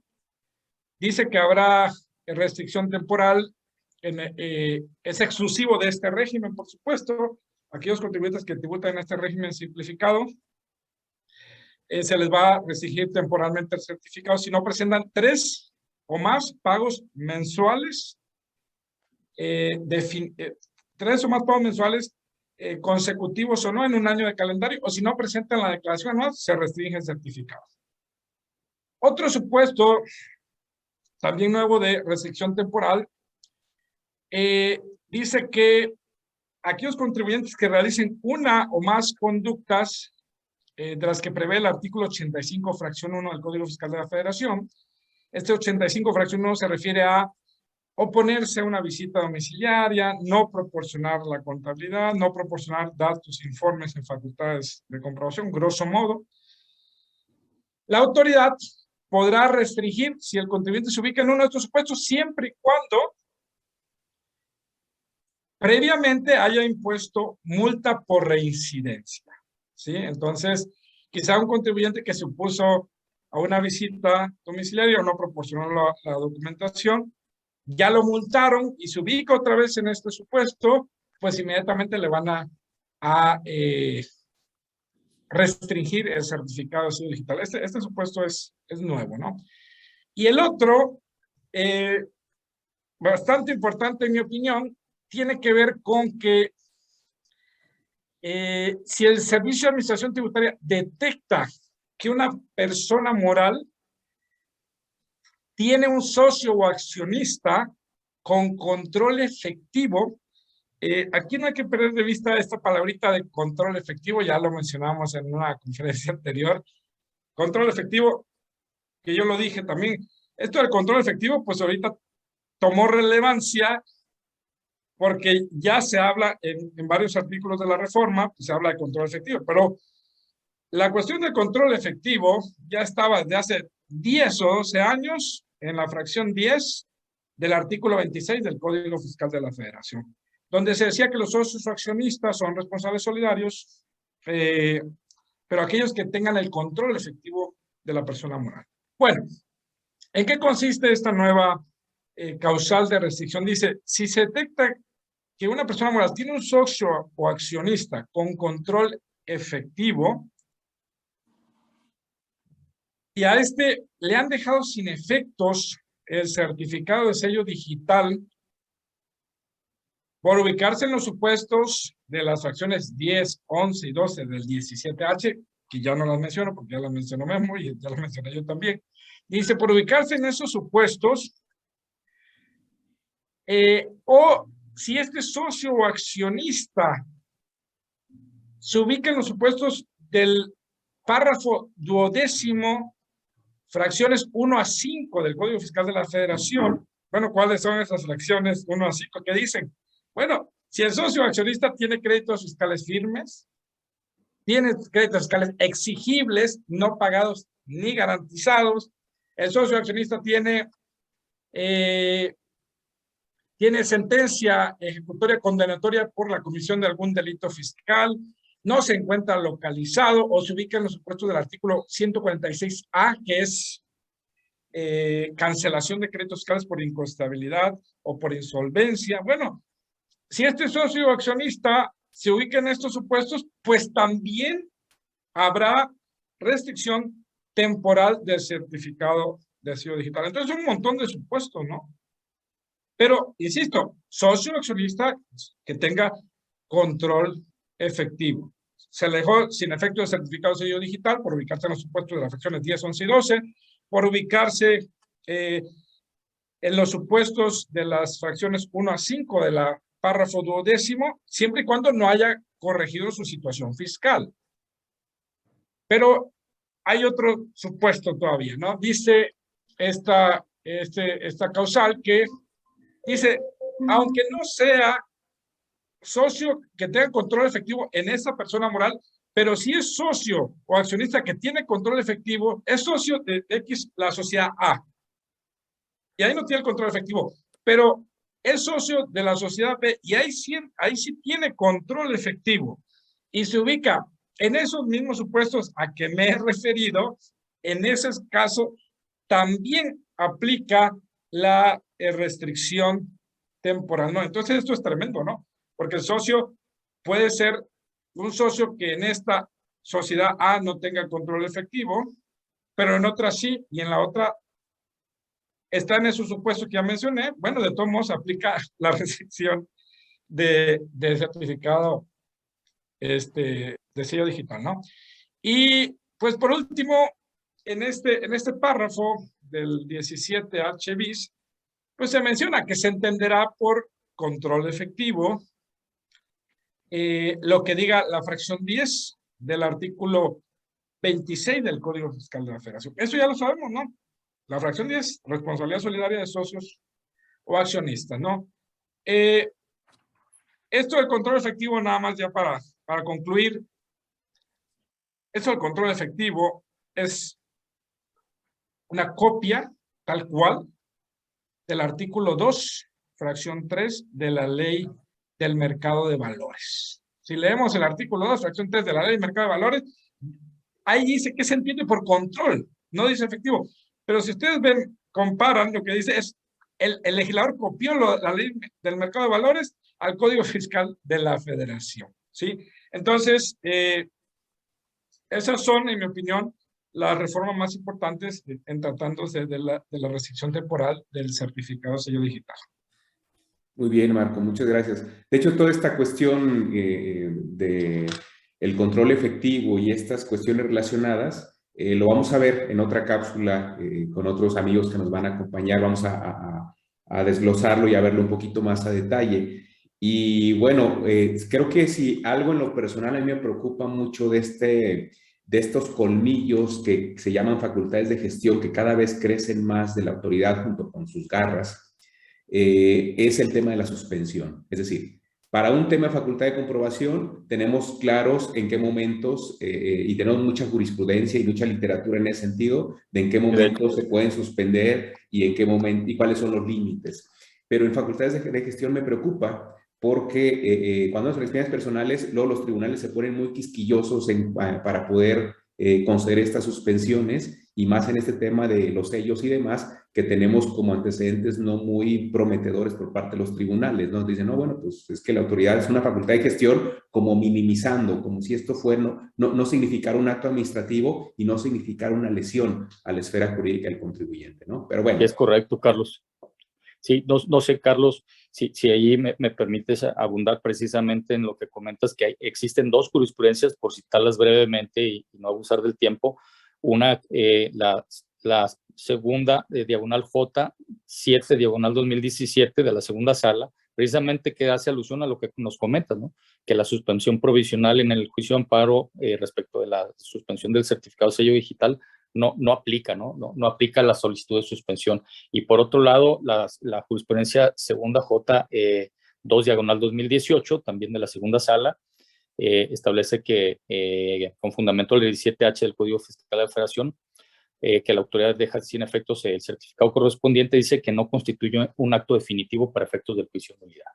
Dice que habrá restricción temporal, es exclusivo de este régimen, por supuesto. Aquellos contribuyentes que tributan en este régimen simplificado, se les va a restringir temporalmente el certificado si no presentan 3 o más pagos mensuales, 3 o más pagos mensuales consecutivos o no en un año de calendario, o si no presentan la declaración anual, se restringe el certificado. Otro supuesto, también nuevo de restricción temporal, dice que aquellos contribuyentes que realicen una o más conductas de las que prevé el artículo 85, fracción 1 del Código Fiscal de la Federación, este 85, fracción 1 se refiere a oponerse a una visita domiciliaria, no proporcionar la contabilidad, no proporcionar datos, informes en facultades de comprobación, grosso modo. La autoridad podrá restringir si el contribuyente se ubica en uno de estos supuestos siempre y cuando previamente haya impuesto multa por reincidencia, ¿sí? Entonces, quizá un contribuyente que se opuso a una visita domiciliaria o no proporcionó la documentación, ya lo multaron y se ubica otra vez en este supuesto, pues inmediatamente le van a restringir el certificado de sello digital. Este supuesto es nuevo, ¿no? Y el otro, bastante importante en mi opinión, tiene que ver con que si el Servicio de Administración Tributaria detecta que una persona moral tiene un socio o accionista con control efectivo, aquí no hay que perder de vista esta palabrita de control efectivo, ya lo mencionamos en una conferencia anterior. Control efectivo, que yo lo dije también, esto del control efectivo, pues ahorita tomó relevancia porque ya se habla en varios artículos de la reforma, pues se habla de control efectivo, pero la cuestión del control efectivo ya estaba desde hace 10 o 12 años en la fracción 10 del artículo 26 del Código Fiscal de la Federación, donde se decía que los socios o accionistas son responsables solidarios, pero aquellos que tengan el control efectivo de la persona moral. Bueno, ¿En qué consiste esta nueva causal de restricción? Dice, si se detecta que una persona moral tiene un socio o accionista con control efectivo y a este le han dejado sin efectos el certificado de sello digital por ubicarse en los supuestos de las fracciones 10, 11 y 12 del 17H, que ya no las menciono porque ya las mencionó Memo y ya las mencioné yo también. Dice, por ubicarse en esos supuestos, o si este socio o accionista se ubica en los supuestos del párrafo 12º, fracciones 1 a 5 del Código Fiscal de la Federación. Bueno, ¿cuáles son esas fracciones 1 a 5 que dicen? Bueno, si el socio accionista tiene créditos fiscales firmes, tiene créditos fiscales exigibles, no pagados ni garantizados, el socio accionista tiene sentencia ejecutoria condenatoria por la comisión de algún delito fiscal, no se encuentra localizado o se ubica en los supuestos del artículo 146A, que es cancelación de créditos fiscales por inconstabilidad o por insolvencia. Bueno, si este socio accionista se ubica en estos supuestos, pues también habrá restricción temporal del certificado de sello digital. Entonces, un montón de supuestos, ¿no? Pero, insisto, socio accionista que tenga control efectivo. Se le dejó sin efecto el certificado de sello digital por ubicarse en los supuestos de las fracciones 10, 11 y 12, por ubicarse en los supuestos de las fracciones 1 a 5 de la párrafo 12º, siempre y cuando no haya corregido su situación fiscal. Pero hay otro supuesto todavía, ¿no? Dice esta causal que dice, aunque no sea socio que tenga control efectivo en esa persona moral, pero si es socio o accionista que tiene control efectivo, es socio de X, la sociedad A. Y ahí no tiene el control efectivo, pero es socio de la sociedad B y ahí sí tiene control efectivo y se ubica en esos mismos supuestos a que me he referido. En ese caso también aplica la restricción temporal, ¿no? Entonces esto es tremendo, ¿no? Porque el socio puede ser un socio que en esta sociedad A no tenga control efectivo, pero en otra sí, y en la otra está en esos supuestos que ya mencioné. Bueno, de todos modos aplica la restricción de certificado de sello digital, ¿no? Y pues por último, en este párrafo del 17H bis, pues se menciona que se entenderá por control efectivo lo que diga la fracción 10 del artículo 26 del Código Fiscal de la Federación. Eso ya lo sabemos, ¿no? La fracción 10, responsabilidad solidaria de socios o accionistas, ¿no? Esto del control efectivo, nada más ya para concluir, esto del control efectivo es una copia, tal cual, del artículo 2, fracción 3 de la Ley del Mercado de Valores. Si leemos el artículo 2, fracción 3 de la Ley del Mercado de Valores, ahí dice que se entiende por control, no dice efectivo. Pero si ustedes ven, comparan, lo que dice es, el legislador copió la Ley del Mercado de Valores al Código Fiscal de la Federación, ¿sí? Entonces, esas son, en mi opinión, las reformas más importantes en tratándose de la restricción temporal del certificado de sello digital.
Muy bien, Marco, muchas gracias. De hecho, toda esta cuestión de el control efectivo y estas cuestiones relacionadas, lo vamos a ver en otra cápsula con otros amigos que nos van a acompañar. Vamos a desglosarlo y a verlo un poquito más a detalle. Y bueno, creo que si algo en lo personal a mí me preocupa mucho de estos colmillos que se llaman facultades de gestión, que cada vez crecen más de la autoridad junto con sus garras, es el tema de la suspensión. Es decir, para un tema de facultad de comprobación tenemos claros en qué momentos, y tenemos mucha jurisprudencia y mucha literatura en ese sentido, de en qué momentos se pueden suspender y en qué momento y cuáles son los límites. Pero en facultades de gestión me preocupa porque cuando son experiencias personales, luego los tribunales se ponen muy quisquillosos para poder conceder estas suspensiones, y más en este tema de los sellos y demás, que tenemos como antecedentes no muy prometedores por parte de los tribunales, ¿no? Dicen, no, bueno, pues es que la autoridad es una facultad de gestión, como minimizando, como si esto fuera, no significara un acto administrativo y no significara una lesión a la esfera jurídica del contribuyente, ¿no? Pero bueno.
Es correcto, Carlos. Sí, no sé, Carlos, si ahí me permites abundar precisamente en lo que comentas, que existen dos jurisprudencias, por citarlas brevemente y no abusar del tiempo. Una, la segunda, diagonal J, 7, diagonal 2017, de la segunda sala, precisamente que hace alusión a lo que nos comentas, ¿no? Que la suspensión provisional en el juicio de amparo respecto de la suspensión del certificado de sello digital no aplica, ¿no? No aplica la solicitud de suspensión. Y por otro lado, la jurisprudencia segunda J, 2 diagonal 2018, también de la segunda sala, establece que con fundamento del 17H del Código Fiscal de la Federación, que la autoridad deja sin efectos el certificado correspondiente, dice que no constituye un acto definitivo para efectos del juicio de nulidad.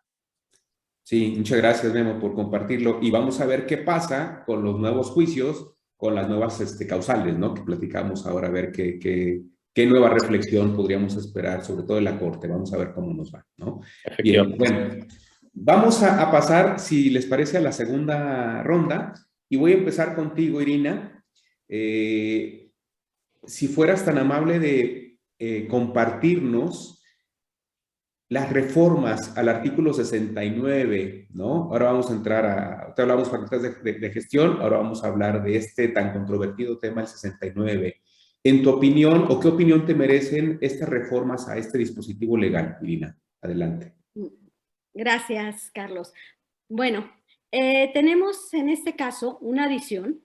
Sí, muchas gracias, Memo, por compartirlo. Y vamos a ver qué pasa con los nuevos juicios, con las nuevas causales, ¿no? Que platicamos ahora, a ver qué nueva reflexión podríamos esperar, sobre todo en la Corte. Vamos a ver cómo nos va, ¿no? Bien, bueno, vamos a pasar, si les parece, a la segunda ronda. Y voy a empezar contigo, Irina. Si fueras tan amable de compartirnos las reformas al artículo 69, ¿no? Ahora vamos a entrar te hablamos de facultades de gestión, ahora vamos a hablar de este tan controvertido tema del 69. En tu opinión, ¿o qué opinión te merecen estas reformas a este dispositivo legal, Irina? Adelante.
Gracias, Carlos. Bueno, tenemos en este caso una adición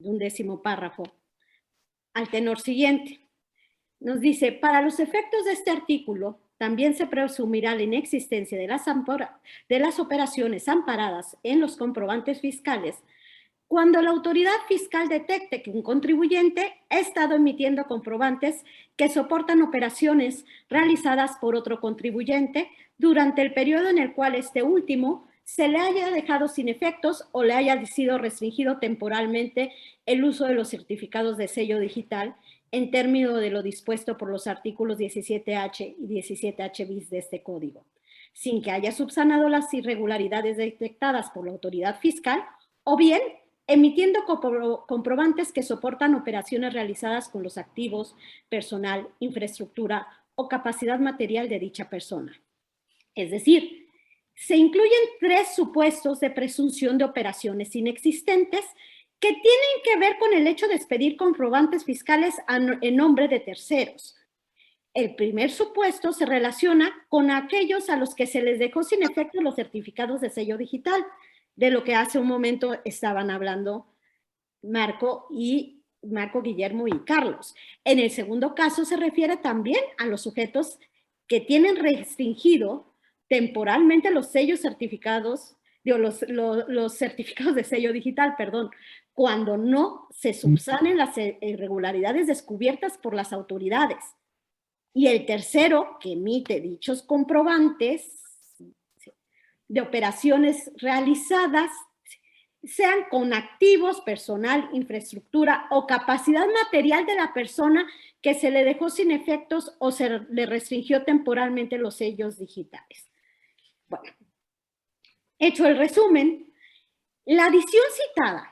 de un 10º párrafo al tenor siguiente. Nos dice, para los efectos de este artículo, también se presumirá la inexistencia de las operaciones amparadas en los comprobantes fiscales cuando la autoridad fiscal detecte que un contribuyente ha estado emitiendo comprobantes que soportan operaciones realizadas por otro contribuyente durante el periodo en el cual este último se le haya dejado sin efectos o le haya sido restringido temporalmente el uso de los certificados de sello digital en términos de lo dispuesto por los artículos 17H y 17H bis de este código, sin que haya subsanado las irregularidades detectadas por la autoridad fiscal, o bien emitiendo comprobantes que soportan operaciones realizadas con los activos, personal, infraestructura o capacidad material de dicha persona. Es decir, se incluyen 3 supuestos de presunción de operaciones inexistentes que tienen que ver con el hecho de expedir comprobantes fiscales en nombre de terceros. El primer supuesto se relaciona con aquellos a los que se les dejó sin efecto los certificados de sello digital, de lo que hace un momento estaban hablando Marco, Guillermo y Carlos. En el segundo caso se refiere también a los sujetos que tienen restringido temporalmente los sellos certificados, los certificados de sello digital, perdón, cuando no se subsanen las irregularidades descubiertas por las autoridades. Y el tercero, que emite dichos comprobantes de operaciones realizadas, sean con activos, personal, infraestructura o capacidad material de la persona que se le dejó sin efectos o se le restringió temporalmente los sellos digitales. Bueno, hecho el resumen, la adición citada,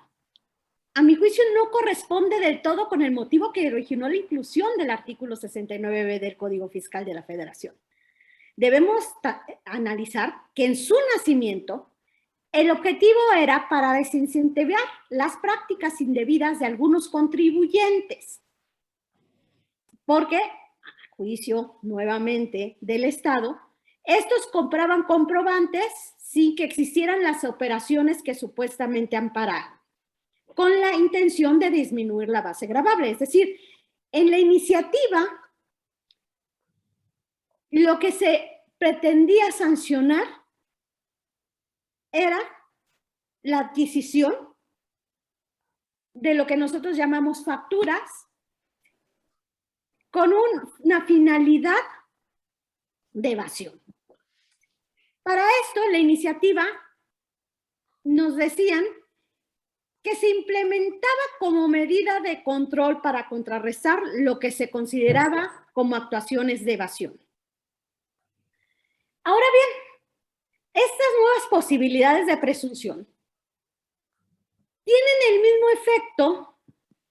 a mi juicio, no corresponde del todo con el motivo que originó la inclusión del artículo 69b del Código Fiscal de la Federación. Debemos analizar que en su nacimiento, el objetivo era para desincentivar las prácticas indebidas de algunos contribuyentes, porque, a juicio nuevamente del Estado, estos compraban comprobantes sin que existieran las operaciones que supuestamente amparaban, con la intención de disminuir la base gravable. Es decir, en la iniciativa, lo que se pretendía sancionar era la adquisición de lo que nosotros llamamos facturas con una finalidad de evasión. Para esto, la iniciativa nos decían que se implementaba como medida de control para contrarrestar lo que se consideraba como actuaciones de evasión. Ahora bien, estas nuevas posibilidades de presunción tienen el mismo efecto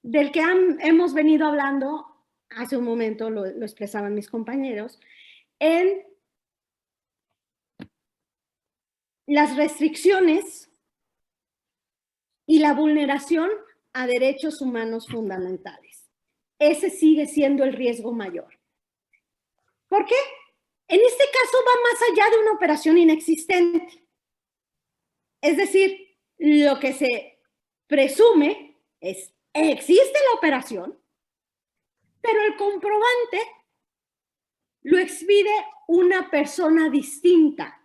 del que hemos venido hablando hace un momento, lo expresaban mis compañeros, en las restricciones y la vulneración a derechos humanos fundamentales. Ese sigue siendo el riesgo mayor. ¿Por qué? En este caso va más allá de una operación inexistente. Es decir, lo que se presume es, existe la operación, pero el comprobante lo expide una persona distinta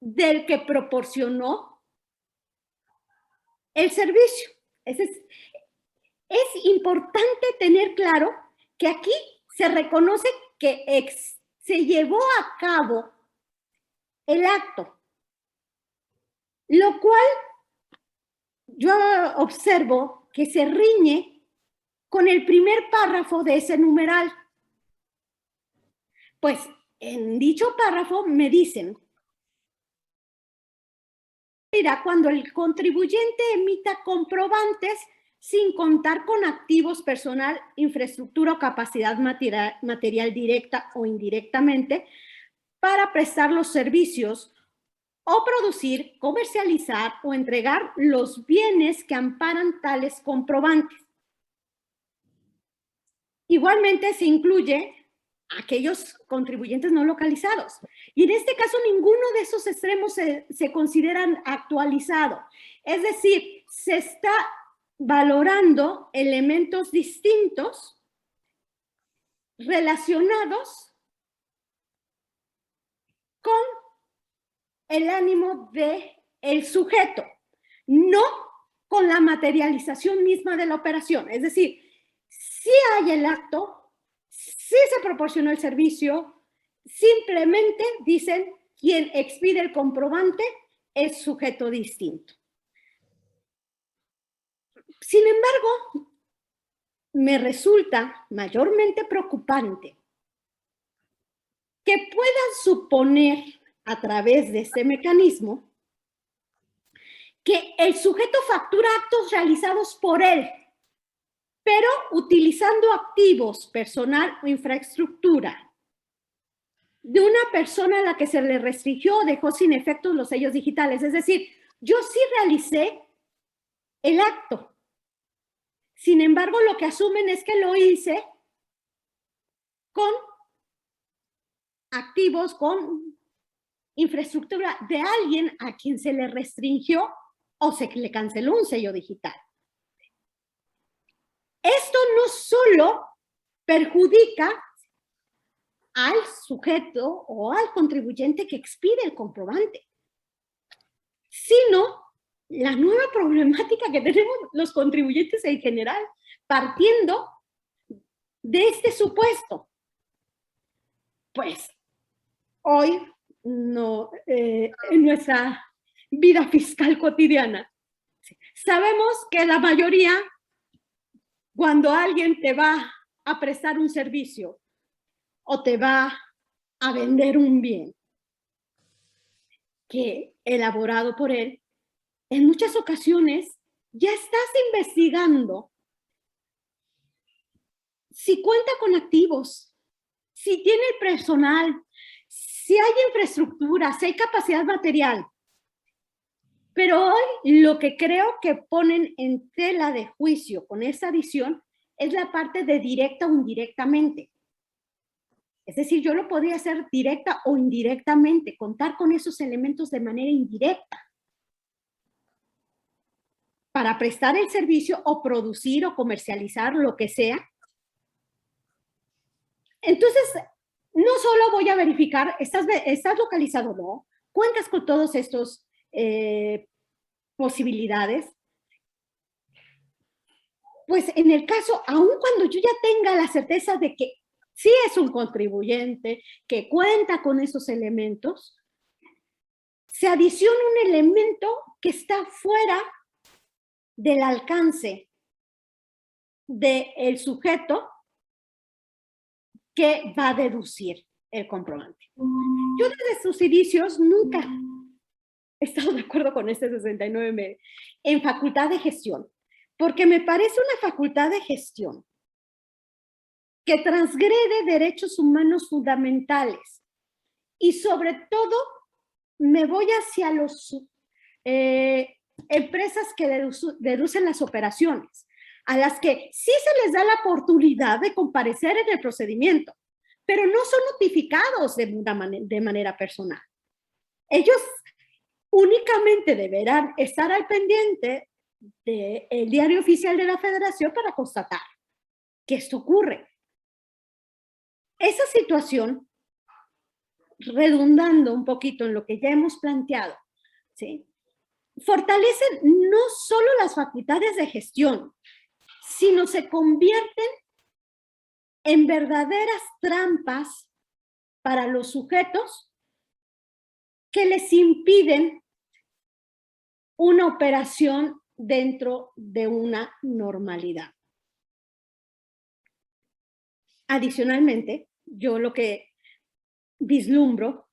del que proporcionó el servicio. Es importante tener claro que aquí se reconoce que se llevó a cabo el acto, lo cual yo observo que se riñe con el primer párrafo de ese numeral. Pues en dicho párrafo me dicen, cuando el contribuyente emita comprobantes sin contar con activos, personal, infraestructura o capacidad material directa o indirectamente para prestar los servicios o producir, comercializar o entregar los bienes que amparan tales comprobantes. Igualmente se incluye aquellos contribuyentes no localizados. Y en este caso ninguno de esos extremos se consideran actualizado. Es decir, se está valorando elementos distintos relacionados con el ánimo del sujeto, no con la materialización misma de la operación. Es decir, sí hay el acto, sí se proporcionó el servicio, simplemente dicen quien expide el comprobante es sujeto distinto. Sin embargo, me resulta mayormente preocupante que puedan suponer a través de este mecanismo que el sujeto factura actos realizados por él, pero utilizando activos, personal o infraestructura de una persona a la que se le restringió o dejó sin efectos los sellos digitales. Es decir, yo sí realicé el acto. Sin embargo, lo que asumen es que lo hice con activos, con infraestructura de alguien a quien se le restringió o se le canceló un sello digital. Esto no solo perjudica al sujeto o al contribuyente que expide el comprobante, sino la nueva problemática que tenemos los contribuyentes en general, partiendo de este supuesto. Pues hoy no, en nuestra vida fiscal cotidiana, sabemos que la mayoría, cuando alguien te va a prestar un servicio o te va a vender un bien que elaborado por él, en muchas ocasiones ya estás investigando si cuenta con activos, si tiene el personal, si hay infraestructura, si hay capacidad material. Pero hoy lo que creo que ponen en tela de juicio con esta visión es la parte de directa o indirectamente. Es decir, yo lo podría hacer directa o indirectamente, contar con esos elementos de manera indirecta para prestar el servicio o producir o comercializar lo que sea. Entonces, no solo voy a verificar, ¿estás localizado o no? ¿Cuentas con todos estos posibilidades? Pues en el caso, aun cuando yo ya tenga la certeza de que sí es un contribuyente, que cuenta con esos elementos, se adiciona un elemento que está fuera del alcance del sujeto que va a deducir el comprobante. Yo desde sus inicios nunca he estado de acuerdo con este 69 en facultad de gestión, porque me parece una facultad de gestión que transgrede derechos humanos fundamentales y sobre todo me voy hacia los empresas que deducen las operaciones, a las que sí se les da la oportunidad de comparecer en el procedimiento, pero no son notificados de manera personal. Ellos únicamente deberán estar al pendiente del diario oficial de la Federación para constatar que esto ocurre. Esa situación, redundando un poquito en lo que ya hemos planteado, ¿sí?, fortalece no solo las facultades de gestión, sino se convierten en verdaderas trampas para los sujetos que les impiden una operación dentro de una normalidad. Adicionalmente, yo lo que vislumbro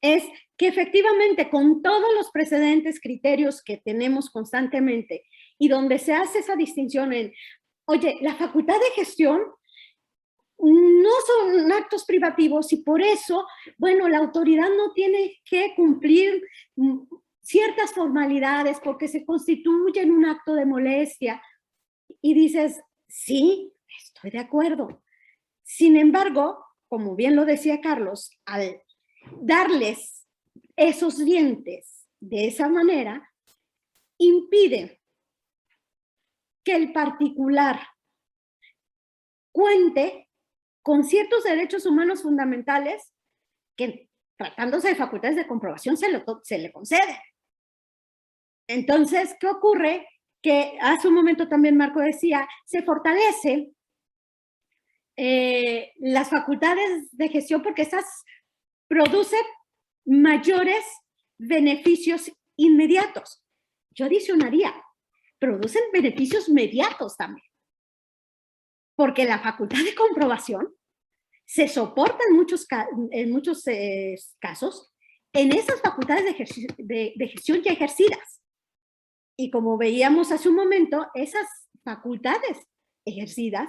es que efectivamente con todos los precedentes, criterios que tenemos constantemente y donde se hace esa distinción en, oye, la facultad de gestión no son actos privativos y por eso, bueno, la autoridad no tiene que cumplir ciertas formalidades porque se constituye en un acto de molestia. Y dices, sí, estoy de acuerdo. Sin embargo, como bien lo decía Carlos, al darles esos dientes de esa manera, impide que el particular cuente con ciertos derechos humanos fundamentales que, tratándose de facultades de comprobación, se le conceden. Entonces, ¿qué ocurre? Que hace un momento también Marco decía, se fortalece las facultades de gestión porque estas producen mayores beneficios inmediatos. Yo adicionaría, producen beneficios mediatos también. Porque la facultad de comprobación se soporta en muchos casos en esas facultades de gestión ya ejercidas. Y como veíamos hace un momento, esas facultades ejercidas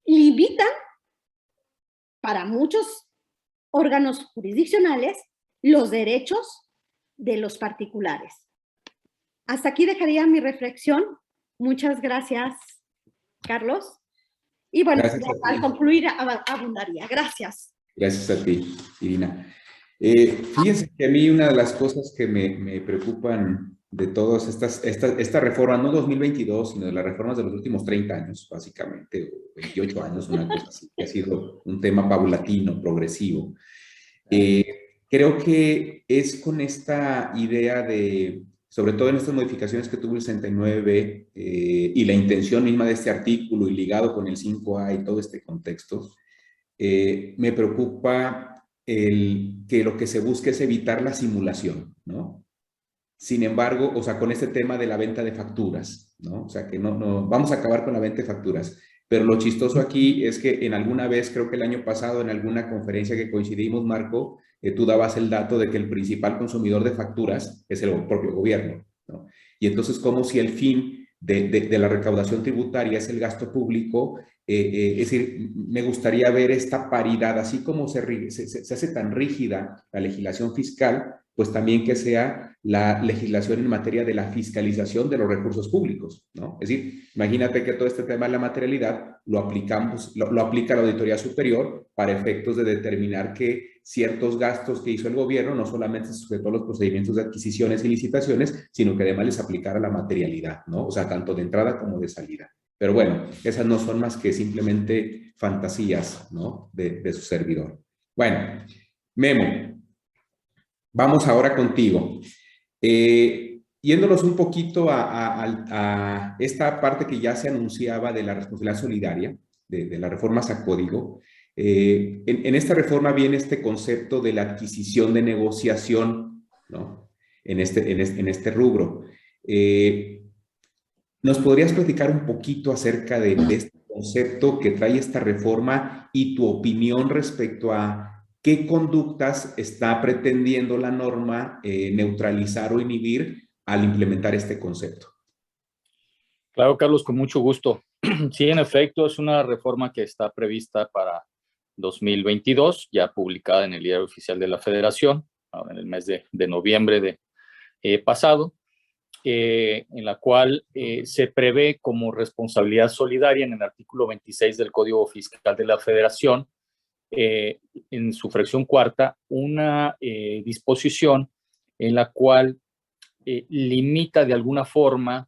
limitan para muchos órganos jurisdiccionales los derechos de los particulares. Hasta aquí dejaría mi reflexión. Muchas gracias, Carlos. Y bueno, al concluir abundaría. Gracias.
Gracias a ti, Irina. Fíjense que a mí una de las cosas que me preocupan de todas esta reforma, no 2022, sino de las reformas de los últimos 30 años, básicamente, o 28 años, una cosa así, que ha sido un tema paulatino, progresivo. Creo que es con esta idea de, sobre todo en estas modificaciones que tuvo el 69 y la intención misma de este artículo y ligado con el 5A y todo este contexto, me preocupa que lo que se busca es evitar la simulación, ¿no? Sin embargo, o sea, con este tema de la venta de facturas, ¿no? O sea, que no vamos a acabar con la venta de facturas. Pero lo chistoso aquí es que en alguna vez, creo que el año pasado, en alguna conferencia que coincidimos, Marco, tú dabas el dato de que el principal consumidor de facturas es el propio gobierno, ¿no? Y entonces, como si el fin de la recaudación tributaria es el gasto público, es decir, me gustaría ver esta paridad, así como se hace tan rígida la legislación fiscal, pues también que sea la legislación en materia de la fiscalización de los recursos públicos, ¿no? Es decir, imagínate que todo este tema de la materialidad lo aplicamos, lo aplica la Auditoría Superior para efectos de determinar que ciertos gastos que hizo el gobierno no solamente se sujetó a los procedimientos de adquisiciones y licitaciones, sino que además les aplicara la materialidad, ¿no? O sea, tanto de entrada como de salida. Pero bueno, esas no son más que simplemente fantasías, ¿no? de su servidor. Bueno, Memo, vamos ahora contigo. Yéndonos un poquito a esta parte que ya se anunciaba de la responsabilidad solidaria, de las reformas a código. En esta reforma viene este concepto de la adquisición de negociación, ¿no? En este rubro. ¿Nos podrías platicar un poquito acerca de este concepto que trae esta reforma y tu opinión respecto a qué conductas está pretendiendo la norma neutralizar o inhibir al implementar este concepto?
Claro, Carlos, con mucho gusto. Sí, en efecto, es una reforma que está prevista para 2022, ya publicada en el Diario Oficial de la Federación, ahora en el mes de noviembre pasado, en la cual se prevé como responsabilidad solidaria en el artículo 26 del Código Fiscal de la Federación, en su fracción cuarta, una disposición en la cual limita de alguna forma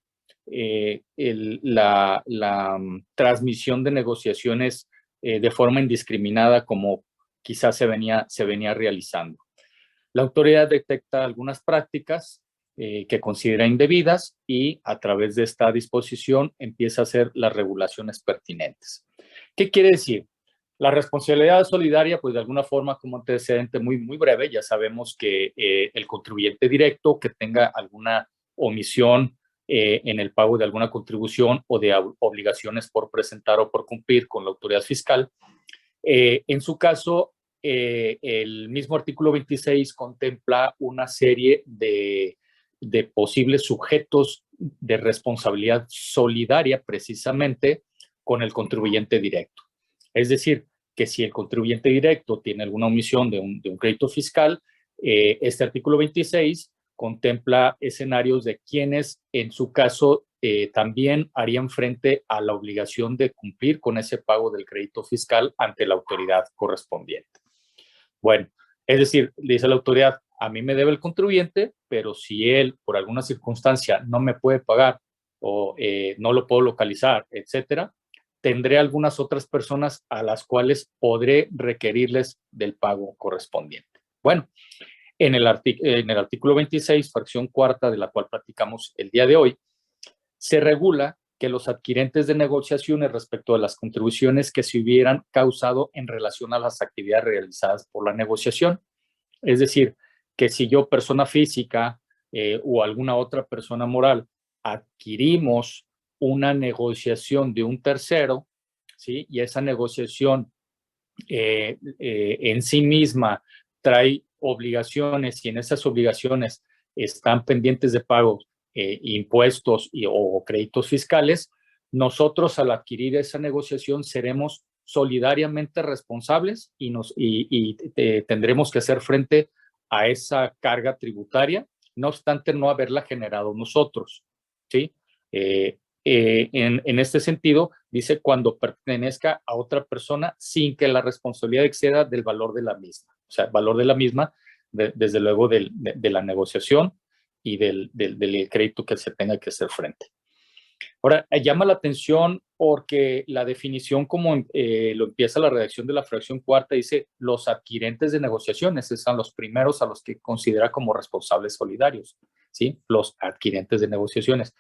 la transmisión de negociaciones de forma indiscriminada como quizás se venía realizando. La autoridad detecta algunas prácticas que considera indebidas y a través de esta disposición empieza a hacer las regulaciones pertinentes. ¿Qué quiere decir? La responsabilidad solidaria, pues de alguna forma como antecedente muy breve, ya sabemos que el contribuyente directo que tenga alguna omisión en el pago de alguna contribución o de obligaciones por presentar o por cumplir con la autoridad fiscal, en su caso, el mismo artículo 26 contempla una serie de posibles sujetos de responsabilidad solidaria precisamente con el contribuyente directo. Es decir, que si el contribuyente directo tiene alguna omisión de un crédito fiscal, este artículo 26 contempla escenarios de quienes en su caso también harían frente a la obligación de cumplir con ese pago del crédito fiscal ante la autoridad correspondiente. Bueno, es decir, dice la autoridad, a mí me debe el contribuyente, pero si él por alguna circunstancia no me puede pagar o no lo puedo localizar, etcétera, tendré algunas otras personas a las cuales podré requerirles del pago correspondiente. Bueno, en el artículo 26, fracción cuarta, de la cual platicamos el día de hoy, se regula que los adquirentes de negociaciones respecto a las contribuciones que se hubieran causado en relación a las actividades realizadas por la negociación. Es decir, que si yo, persona física o alguna otra persona moral, adquirimos una negociación de un tercero, ¿sí? Y esa negociación en sí misma trae obligaciones y en esas obligaciones están pendientes de pago impuestos o créditos fiscales, nosotros al adquirir esa negociación seremos solidariamente responsables y tendremos que hacer frente a esa carga tributaria, no obstante no haberla generado nosotros, ¿sí? En este sentido, dice cuando pertenezca a otra persona sin que la responsabilidad exceda del valor de la misma. O sea, el valor de la misma, desde luego, de la negociación y del crédito que se tenga que hacer frente. Ahora, llama la atención porque la definición como lo empieza la redacción de la fracción cuarta dice los adquirentes de negociaciones, esos son los primeros a los que considera como responsables solidarios, ¿sí? Los adquirentes de negociaciones.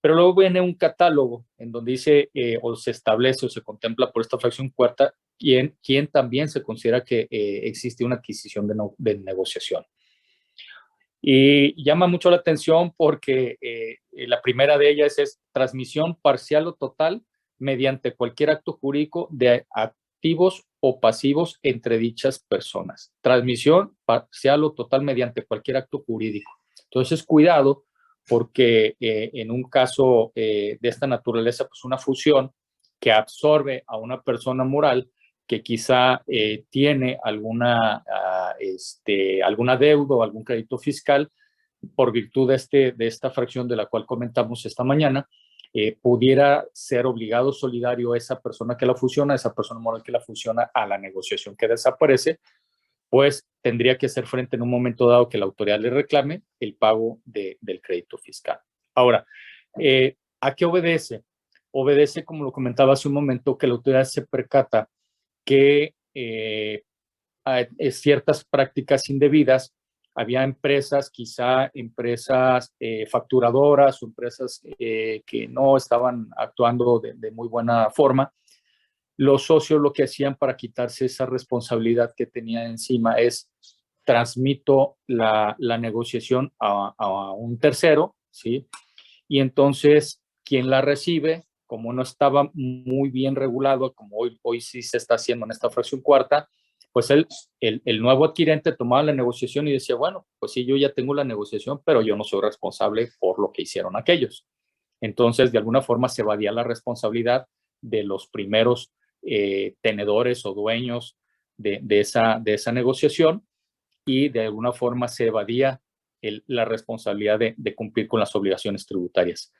Pero luego viene un catálogo en donde dice o se establece o se contempla por esta fracción cuarta quién también se considera que existe una adquisición de negociación. Y llama mucho la atención porque la primera de ellas es transmisión parcial o total mediante cualquier acto jurídico de activos o pasivos entre dichas personas. Transmisión parcial o total mediante cualquier acto jurídico. Entonces, cuidado, porque en un caso de esta naturaleza, pues una fusión que absorbe a una persona moral que quizá tiene alguna deuda o algún crédito fiscal por virtud de esta fracción de la cual comentamos esta mañana, pudiera ser obligado solidario esa persona que la fusiona, esa persona moral que la fusiona a la negociación que desaparece, pues tendría que hacer frente en un momento dado que la autoridad le reclame el pago del crédito fiscal. Ahora, ¿a qué obedece? Obedece, como lo comentaba hace un momento, que la autoridad se percata que ciertas prácticas indebidas, había empresas, quizá empresas facturadoras o empresas que no estaban actuando de muy buena forma. Los socios lo que hacían para quitarse esa responsabilidad que tenía encima es transmito la negociación a un tercero, ¿sí? Y entonces quien la recibe, como no estaba muy bien regulado, como hoy sí se está haciendo en esta fracción cuarta, pues el nuevo adquirente tomaba la negociación y decía, bueno, pues sí, yo ya tengo la negociación, pero yo no soy responsable por lo que hicieron aquellos. Entonces, de alguna forma se evadía la responsabilidad de los primeros tenedores o dueños de esa negociación, y de alguna forma se evadía la responsabilidad de cumplir con las obligaciones tributarias.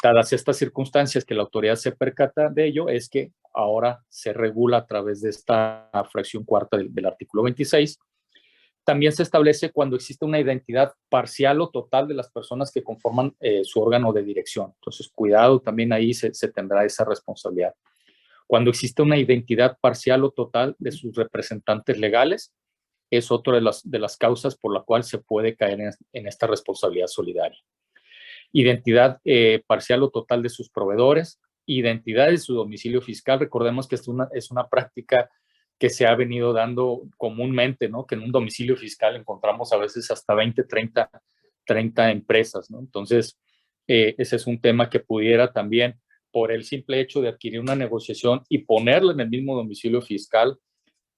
Dadas estas circunstancias que la autoridad se percata de ello, es que ahora se regula a través de esta fracción cuarta del artículo 26. También se establece cuando existe una identidad parcial o total de las personas que conforman su órgano de dirección. Entonces, cuidado, también ahí se tendrá esa responsabilidad. Cuando existe una identidad parcial o total de sus representantes legales, es otra de las causas por la cual se puede caer en esta responsabilidad solidaria. Identidad parcial o total de sus proveedores, identidad de su domicilio fiscal. Recordemos que es una práctica que se ha venido dando comúnmente, ¿no? Que en un domicilio fiscal encontramos a veces hasta 20, 30 empresas, ¿no? Entonces, ese es un tema que pudiera también, por el simple hecho de adquirir una negociación y ponerla en el mismo domicilio fiscal,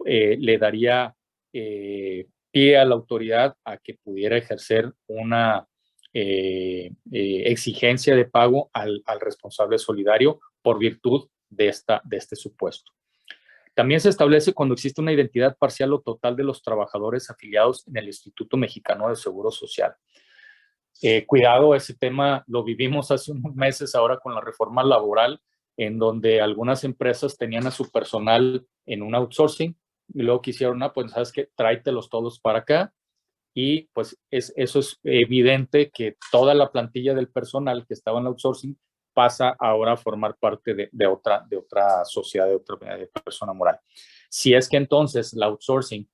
le daría pie a la autoridad a que pudiera ejercer una exigencia de pago al responsable solidario por virtud de este supuesto. También se establece cuando existe una identidad parcial o total de los trabajadores afiliados en el Instituto Mexicano de Seguro Social. Cuidado, ese tema lo vivimos hace unos meses ahora con la reforma laboral, en donde algunas empresas tenían a su personal en un outsourcing y luego quisieron, pues sabes que tráetelos todos para acá, y pues eso es evidente que toda la plantilla del personal que estaba en outsourcing pasa ahora a formar parte de otra sociedad, de otra persona moral. Si es que entonces la outsourcing,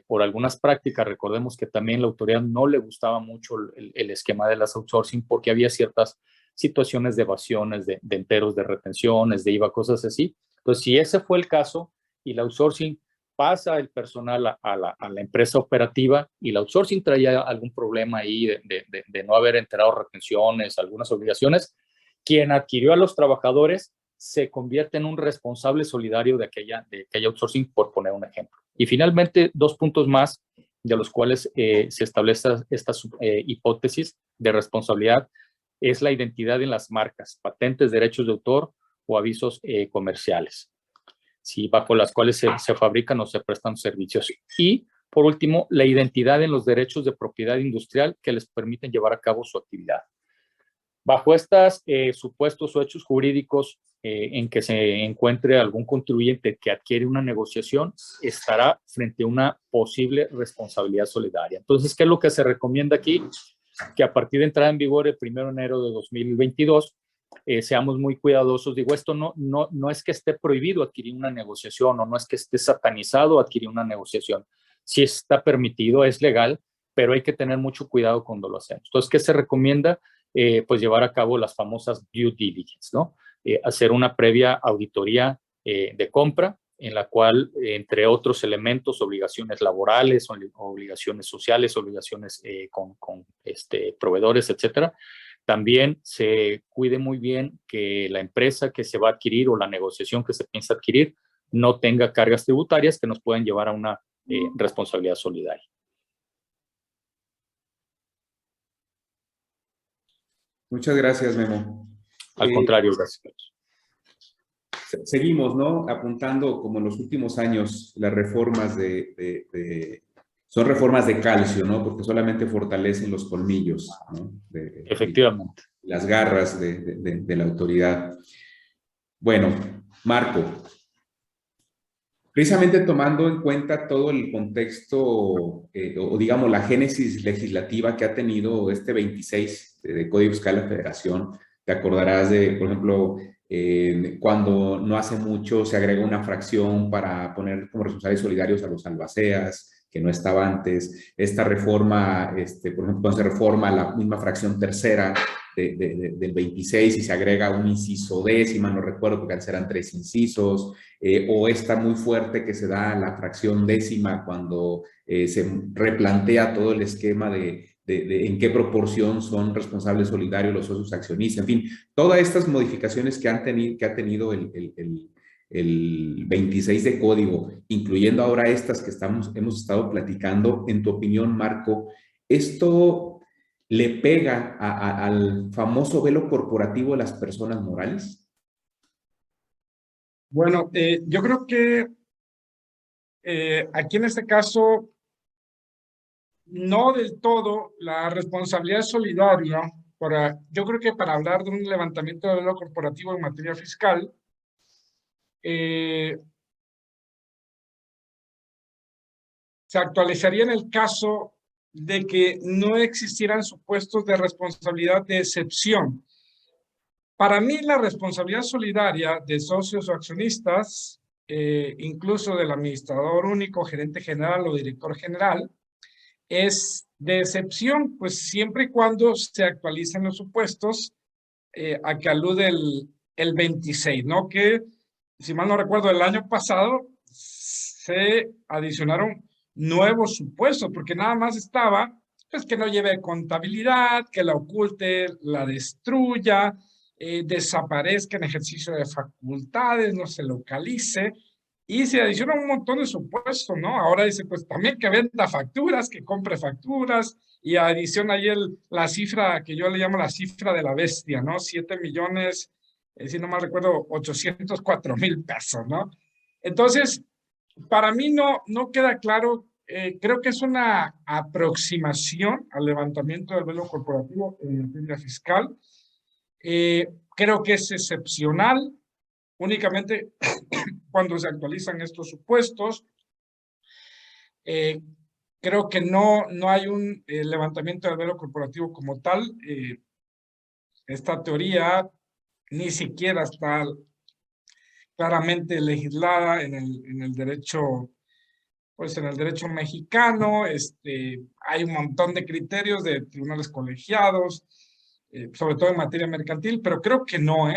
por algunas prácticas, recordemos que también la autoridad no le gustaba mucho el esquema de las outsourcing porque había ciertas situaciones de evasiones, de enteros, de retenciones, de IVA, cosas así. Entonces, si ese fue el caso y la outsourcing pasa el personal a la empresa operativa y la outsourcing traía algún problema ahí de no haber enterado retenciones, algunas obligaciones, quien adquirió a los trabajadores se convierte en un responsable solidario de aquella outsourcing, por poner un ejemplo. Y finalmente, 2 puntos más de los cuales se establece esta hipótesis de responsabilidad es la identidad en las marcas, patentes, derechos de autor o avisos comerciales, ¿sí? Bajo las cuales se fabrican o se prestan servicios. Y, por último, la identidad en los derechos de propiedad industrial que les permiten llevar a cabo su actividad. Bajo estos supuestos o hechos jurídicos en que se encuentre algún contribuyente que adquiere una negociación, estará frente a una posible responsabilidad solidaria. Entonces, ¿qué es lo que se recomienda aquí? Que a partir de entrada en vigor el 1 de enero de 2022, seamos muy cuidadosos. Digo, esto no es que esté prohibido adquirir una negociación, o no es que esté satanizado adquirir una negociación. Sí está permitido, es legal, pero hay que tener mucho cuidado cuando lo hacemos. Entonces, ¿qué se recomienda? Pues llevar a cabo las famosas due diligence, ¿no? Hacer una previa auditoría de compra, en la cual, entre otros elementos, obligaciones laborales, obligaciones sociales, obligaciones con proveedores, etcétera, también se cuide muy bien que la empresa que se va a adquirir o la negociación que se piensa adquirir no tenga cargas tributarias que nos puedan llevar a una responsabilidad solidaria.
Muchas gracias, Memo.
Al contrario, gracias.
Seguimos, ¿no? Apuntando, como en los últimos años, las reformas son reformas de calcio, ¿no? Porque solamente fortalecen los colmillos, ¿no?
Efectivamente.
Las garras de la autoridad. Bueno, Marco, precisamente tomando en cuenta todo el contexto, o digamos la génesis legislativa que ha tenido este 26 de Código Fiscal de la Federación, te acordarás de, por ejemplo, cuando no hace mucho se agrega una fracción para poner como responsables solidarios a los albaceas, que no estaba antes. Esta reforma, por ejemplo, cuando se reforma la misma fracción tercera del 26 y se agrega un inciso décima, no recuerdo porque antes eran 3 incisos, o esta muy fuerte que se da la fracción décima cuando se replantea todo el esquema de en qué proporción son responsables solidarios los socios accionistas, en fin, todas estas modificaciones que ha tenido el 26 de código, incluyendo ahora estas que hemos estado platicando. En tu opinión, Marco, ¿esto le pega al famoso velo corporativo de las personas morales?
Bueno, yo creo que aquí en este caso, no del todo. La responsabilidad solidaria, yo creo que para hablar de un levantamiento de velo corporativo en materia fiscal, se actualizaría en el caso de que no existieran supuestos de responsabilidad de excepción. Para mí, la responsabilidad solidaria de socios o accionistas, incluso del administrador único, gerente general o director general, es de excepción, pues siempre y cuando se actualicen los supuestos a que alude el 26, ¿no? Que, si mal no recuerdo, el año pasado se adicionaron nuevos supuestos, porque nada más estaba, pues, que no lleve contabilidad, que la oculte, la destruya, desaparezca en ejercicio de facultades, no se localice, y se adicionan un montón de supuestos, ¿no? Ahora dice, pues también que venda facturas, que compre facturas, y adiciona ahí la cifra que yo le llamo la cifra de la bestia, ¿no? 7 millones, si no mal recuerdo, 804,000 pesos, ¿no? Entonces, para mí no queda claro. Creo que es una aproximación al levantamiento del velo corporativo en materia fiscal. Creo que es excepcional, únicamente cuando se actualizan estos supuestos. Creo que no hay un levantamiento del velo corporativo como tal. Esta teoría ni siquiera está claramente legislada en el derecho, pues en el derecho mexicano. Hay un montón de criterios de tribunales colegiados, sobre todo en materia mercantil, pero creo que no,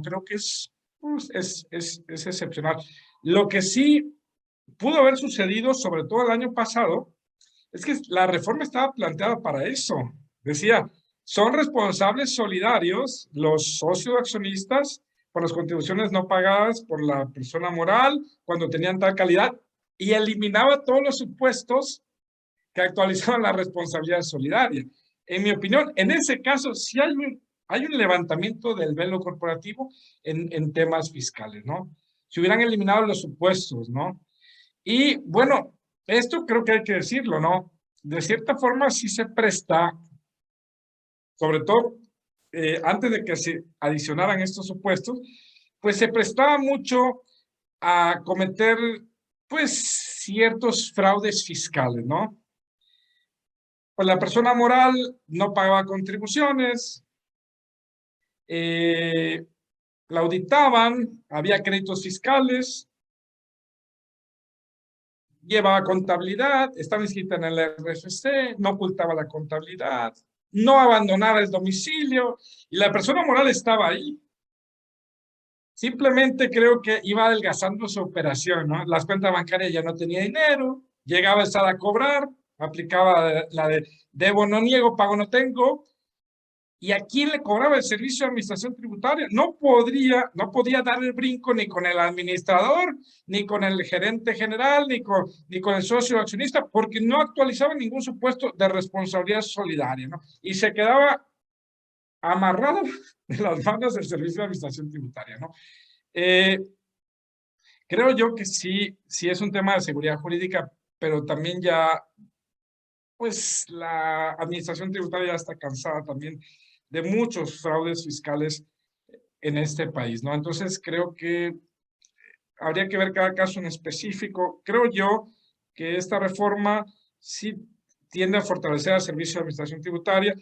creo que es excepcional. Lo que sí pudo haber sucedido, sobre todo el año pasado, es que la reforma estaba planteada para eso. Decía, son responsables solidarios los socios accionistas por las contribuciones no pagadas por la persona moral cuando tenían tal calidad, y eliminaba todos los supuestos que actualizaban la responsabilidad solidaria. En mi opinión, en ese caso sí hay un levantamiento del velo corporativo en temas fiscales, ¿no? Se hubieran eliminado los supuestos, ¿no? Y bueno, esto creo que hay que decirlo, ¿no? De cierta forma sí se presta, sobre todo antes de que se adicionaran estos supuestos, pues se prestaba mucho a cometer, pues, ciertos fraudes fiscales, ¿no? Pues la persona moral no pagaba contribuciones, la auditaban, había créditos fiscales, llevaba contabilidad, estaba inscrita en el RFC, no ocultaba la contabilidad, no abandonaba el domicilio, y la persona moral estaba ahí. Simplemente creo que iba adelgazando su operación, ¿no? Las cuentas bancarias ya no tenía dinero, llegaba a cobrar, aplicaba la de debo no niego, pago no tengo. ¿Y a quién le cobraba el servicio de administración tributaria? No podía dar el brinco ni con el administrador, ni con el gerente general, ni con el socio accionista, porque no actualizaba ningún supuesto de responsabilidad solidaria, ¿no? Y se quedaba amarrado de las manos del servicio de administración tributaria, ¿no? Creo yo que sí es un tema de seguridad jurídica, pero también ya, pues la administración tributaria ya está cansada también de muchos fraudes fiscales en este país, ¿no? Entonces creo que habría que ver cada caso en específico. Creo yo que esta reforma sí tiende a fortalecer al servicio de administración tributaria,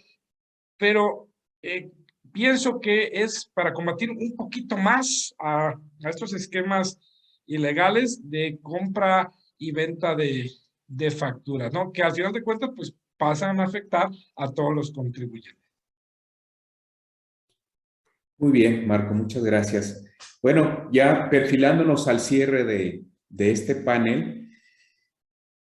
pero pienso que es para combatir un poquito más a estos esquemas ilegales de compra y venta de facturas, ¿no? Que al final de cuentas, pues pasan a afectar a todos los contribuyentes.
Muy bien, Marco, muchas gracias. Bueno, ya perfilándonos al cierre de este panel,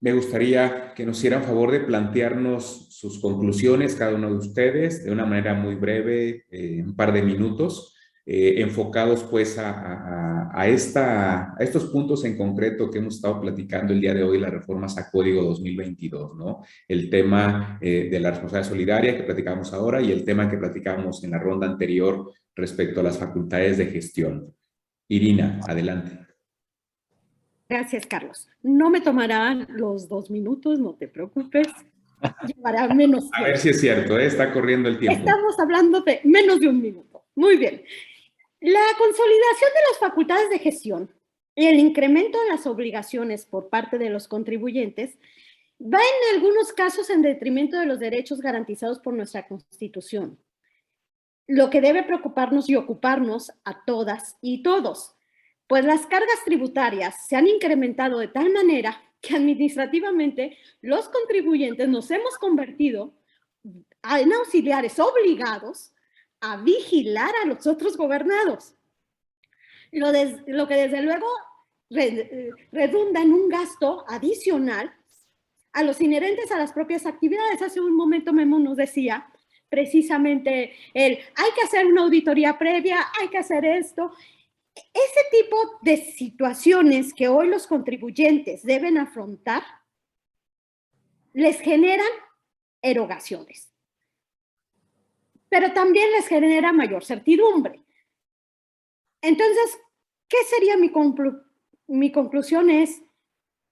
Me gustaría que nos hicieran favor de plantearnos sus conclusiones, cada uno de ustedes, de una manera muy breve, un par de minutos, enfocados pues a estos puntos en concreto que hemos estado platicando el día de hoy, las reformas a Código 2022, ¿no? El tema de la responsabilidad solidaria que platicamos ahora y el tema que platicamos en la ronda anterior respecto a las facultades de gestión. Irina, adelante.
Gracias, Carlos. No me tomarán los 2 minutos, no te preocupes. Llevará menos tiempo.
A ver si es cierto, está corriendo el tiempo.
Estamos hablando de menos de 1 minuto. Muy bien. La consolidación de las facultades de gestión y el incremento de las obligaciones por parte de los contribuyentes va en algunos casos en detrimento de los derechos garantizados por nuestra Constitución. Lo que debe preocuparnos y ocuparnos a todas y todos, pues las cargas tributarias se han incrementado de tal manera que administrativamente los contribuyentes nos hemos convertido en auxiliares obligados a vigilar a los otros gobernados. Lo que desde luego redunda en un gasto adicional a los inherentes a las propias actividades. Hace un momento Memo nos decía precisamente hay que hacer una auditoría previa, hay que hacer esto. Ese tipo de situaciones que hoy los contribuyentes deben afrontar les generan erogaciones, pero también les genera mayor certidumbre. Entonces, ¿qué sería mi conclusión? Es,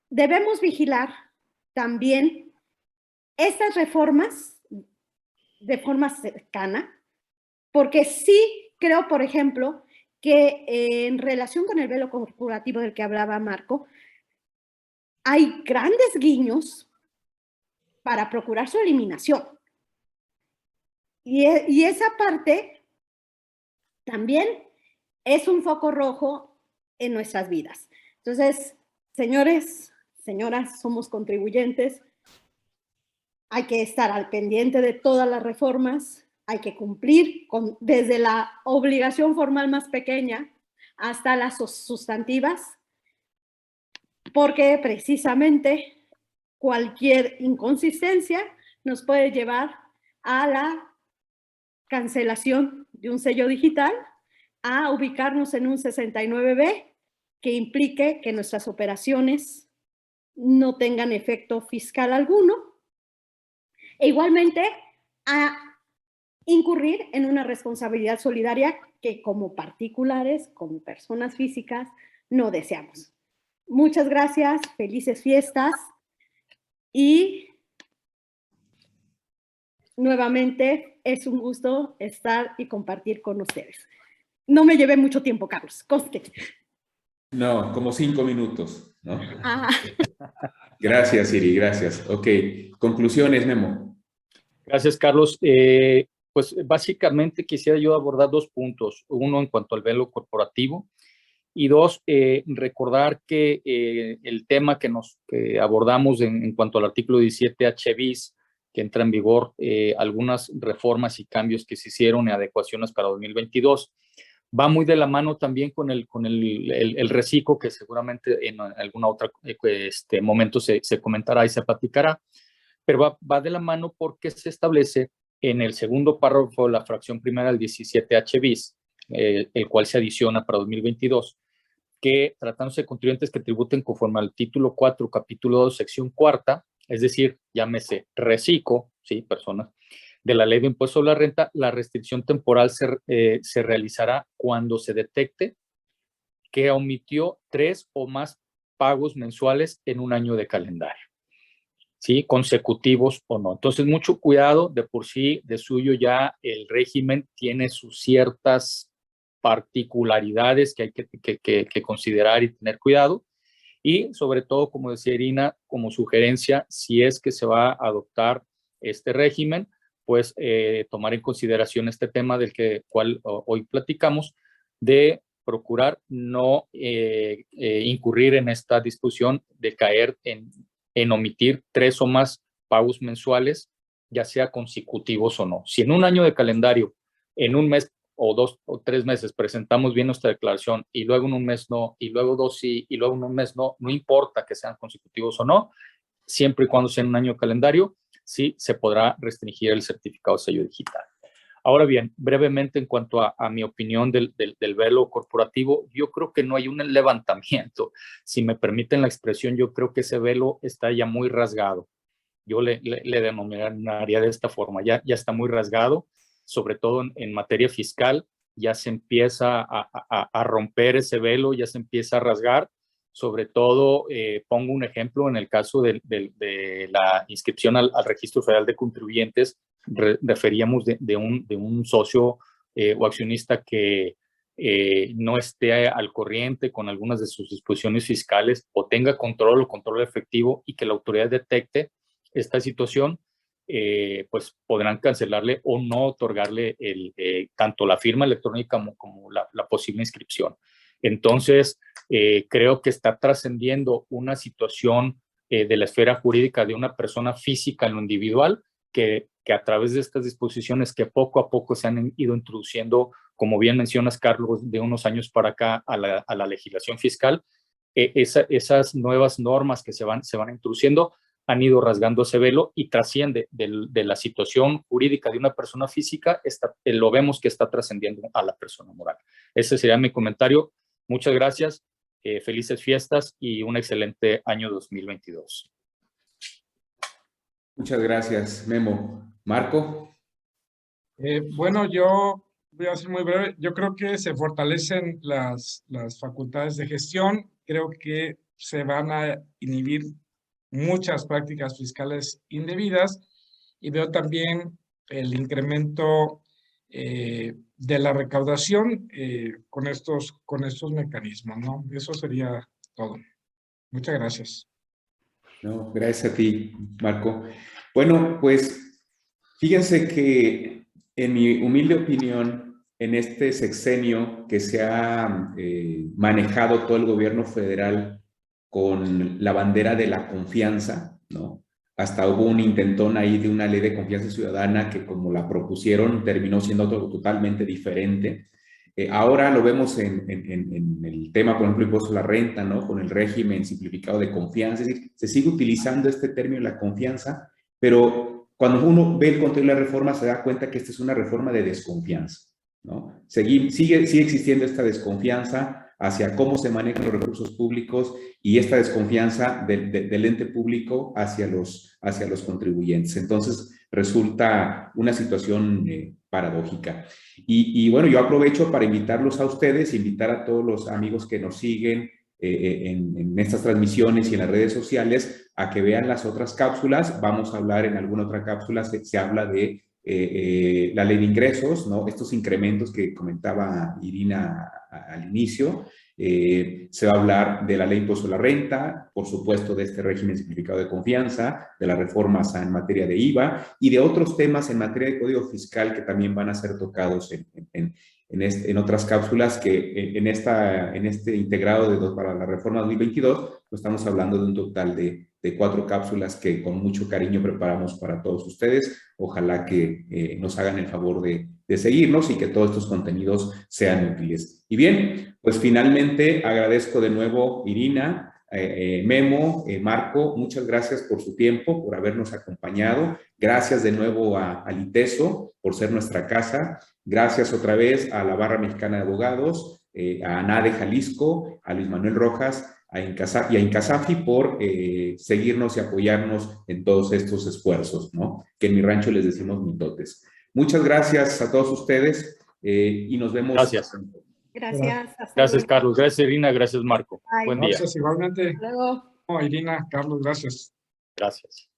debemos vigilar también estas reformas de forma cercana, porque sí creo, por ejemplo, que en relación con el velo corporativo del que hablaba Marco, hay grandes guiños para procurar su eliminación. Y esa parte también es un foco rojo en nuestras vidas. Entonces, señores, señoras, somos contribuyentes, hay que estar al pendiente de todas las reformas, hay que cumplir desde la obligación formal más pequeña hasta las sustantivas, porque precisamente cualquier inconsistencia nos puede llevar a la cancelación de un sello digital, a ubicarnos en un 69B que implique que nuestras operaciones no tengan efecto fiscal alguno, e igualmente a incurrir en una responsabilidad solidaria que como particulares, como personas físicas, no deseamos. Muchas gracias, felices fiestas y nuevamente es un gusto estar y compartir con ustedes. No me llevé mucho tiempo, Carlos, conste.
No, como 5 minutos, ¿no?
Ah.
Gracias, Siri, gracias. Ok, conclusiones, Memo.
Gracias, Carlos. Pues básicamente quisiera yo abordar 2 puntos. Uno en cuanto al velo corporativo y 2, recordar que el tema que abordamos en cuanto al artículo 17H bis, que entra en vigor, algunas reformas y cambios que se hicieron y adecuaciones para 2022, va muy de la mano también con el reciclo, que seguramente en algún otro momento se comentará y se platicará, pero va de la mano porque se establece en el segundo párrafo de la fracción primera del 17H bis, el cual se adiciona para 2022, que tratándose de contribuyentes que tributen conforme al título 4, capítulo 2, sección cuarta, es decir, llámese reciclo, ¿sí? Personas, de la ley de impuesto sobre la renta, la restricción temporal se realizará cuando se detecte que omitió 3 o más pagos mensuales en un año de calendario, ¿sí? Consecutivos o no. Entonces, mucho cuidado, de por sí, de suyo ya el régimen tiene sus ciertas particularidades que hay que considerar y tener cuidado. Y sobre todo, como decía Irina, como sugerencia, si es que se va a adoptar este régimen, pues tomar en consideración este tema del cual hoy platicamos, de procurar no incurrir en esta discusión de caer en omitir 3 o más pagos mensuales, ya sea consecutivos o no. Si en un año de calendario, en un mes o 2 o 3 meses presentamos bien nuestra declaración y luego en un mes no, y luego 2 sí, y luego en un mes no, no importa que sean consecutivos o no, siempre y cuando sea en un año calendario, sí se podrá restringir el certificado de sello digital. Ahora bien, brevemente en cuanto a mi opinión del velo corporativo, yo creo que no hay un levantamiento. Si me permiten la expresión, yo creo que ese velo está ya muy rasgado. Yo le denominaría de esta forma, ya está muy rasgado, sobre todo en materia fiscal, ya se empieza a romper ese velo, ya se empieza a rasgar. Sobre todo, pongo un ejemplo en el caso de la inscripción al Registro Federal de Contribuyentes, referíamos de un socio o accionista que no esté al corriente con algunas de sus disposiciones fiscales o tenga control o control efectivo y que la autoridad detecte esta situación, pues podrán cancelarle o no otorgarle tanto la firma electrónica como la posible inscripción. Entonces, creo que está trascendiendo una situación de la esfera jurídica de una persona física en lo individual que a través de estas disposiciones que poco a poco se han ido introduciendo, como bien mencionas, Carlos, de unos años para acá a la legislación fiscal, esas nuevas normas que se van introduciendo han ido rasgando ese velo y trasciende de la situación jurídica de una persona física, lo vemos que está trascendiendo a la persona moral. Ese sería mi comentario. Muchas gracias, felices fiestas y un excelente año 2022.
Muchas gracias, Memo. Marco.
Bueno, yo voy a ser muy breve. Yo creo que se fortalecen las facultades de gestión. Creo que se van a inhibir muchas prácticas fiscales indebidas y veo también el incremento de la recaudación con estos mecanismos, ¿no? Eso sería todo. Muchas gracias.
No, gracias a ti, Marco. Bueno, pues fíjense que en mi humilde opinión, en este sexenio que se ha manejado todo el gobierno federal con la bandera de la confianza, ¿no? Hasta hubo un intentón ahí de una ley de confianza ciudadana que como la propusieron terminó siendo algo totalmente diferente. Ahora lo vemos en el tema, por ejemplo, impuesto a la renta, ¿no? Con el régimen simplificado de confianza. Es decir, se sigue utilizando este término, la confianza, pero cuando uno ve el contenido de la reforma se da cuenta que esta es una reforma de desconfianza, ¿no? Sigue existiendo esta desconfianza hacia cómo se manejan los recursos públicos y esta desconfianza del ente público hacia los contribuyentes. Entonces, resulta una situación paradójica. Y bueno, yo aprovecho para invitarlos a ustedes, invitar a todos los amigos que nos siguen en estas transmisiones y en las redes sociales a que vean las otras cápsulas. Vamos a hablar en alguna otra cápsula, se habla de la ley de ingresos, ¿no? Estos incrementos que comentaba Irina al inicio. Se va a hablar de la ley de impuesto a la renta, por supuesto de este régimen simplificado de confianza, de las reformas en materia de IVA y de otros temas en materia de código fiscal que también van a ser tocados en otras cápsulas que en este integrado para la reforma 2022, pues estamos hablando de un total de 4 cápsulas que con mucho cariño preparamos para todos ustedes. Ojalá que nos hagan el favor de seguirnos y que todos estos contenidos sean útiles. Y bien, pues finalmente agradezco de nuevo Irina, Memo, Marco, muchas gracias por su tiempo, por habernos acompañado. Gracias de nuevo al ITESO por ser nuestra casa. Gracias otra vez a la Barra Mexicana de Abogados, a ANADE Jalisco, a Luis Manuel Rojas y a Incasafi por seguirnos y apoyarnos en todos estos esfuerzos, ¿no? Que en mi rancho les decimos mitotes. Muchas gracias a todos ustedes y nos vemos.
Gracias.
Gracias.
Gracias, Carlos. Gracias, Irina. Gracias, Marco.
Bye.
Buen día.
Gracias igualmente.
Hasta luego.
Irina, Carlos, gracias.
Gracias.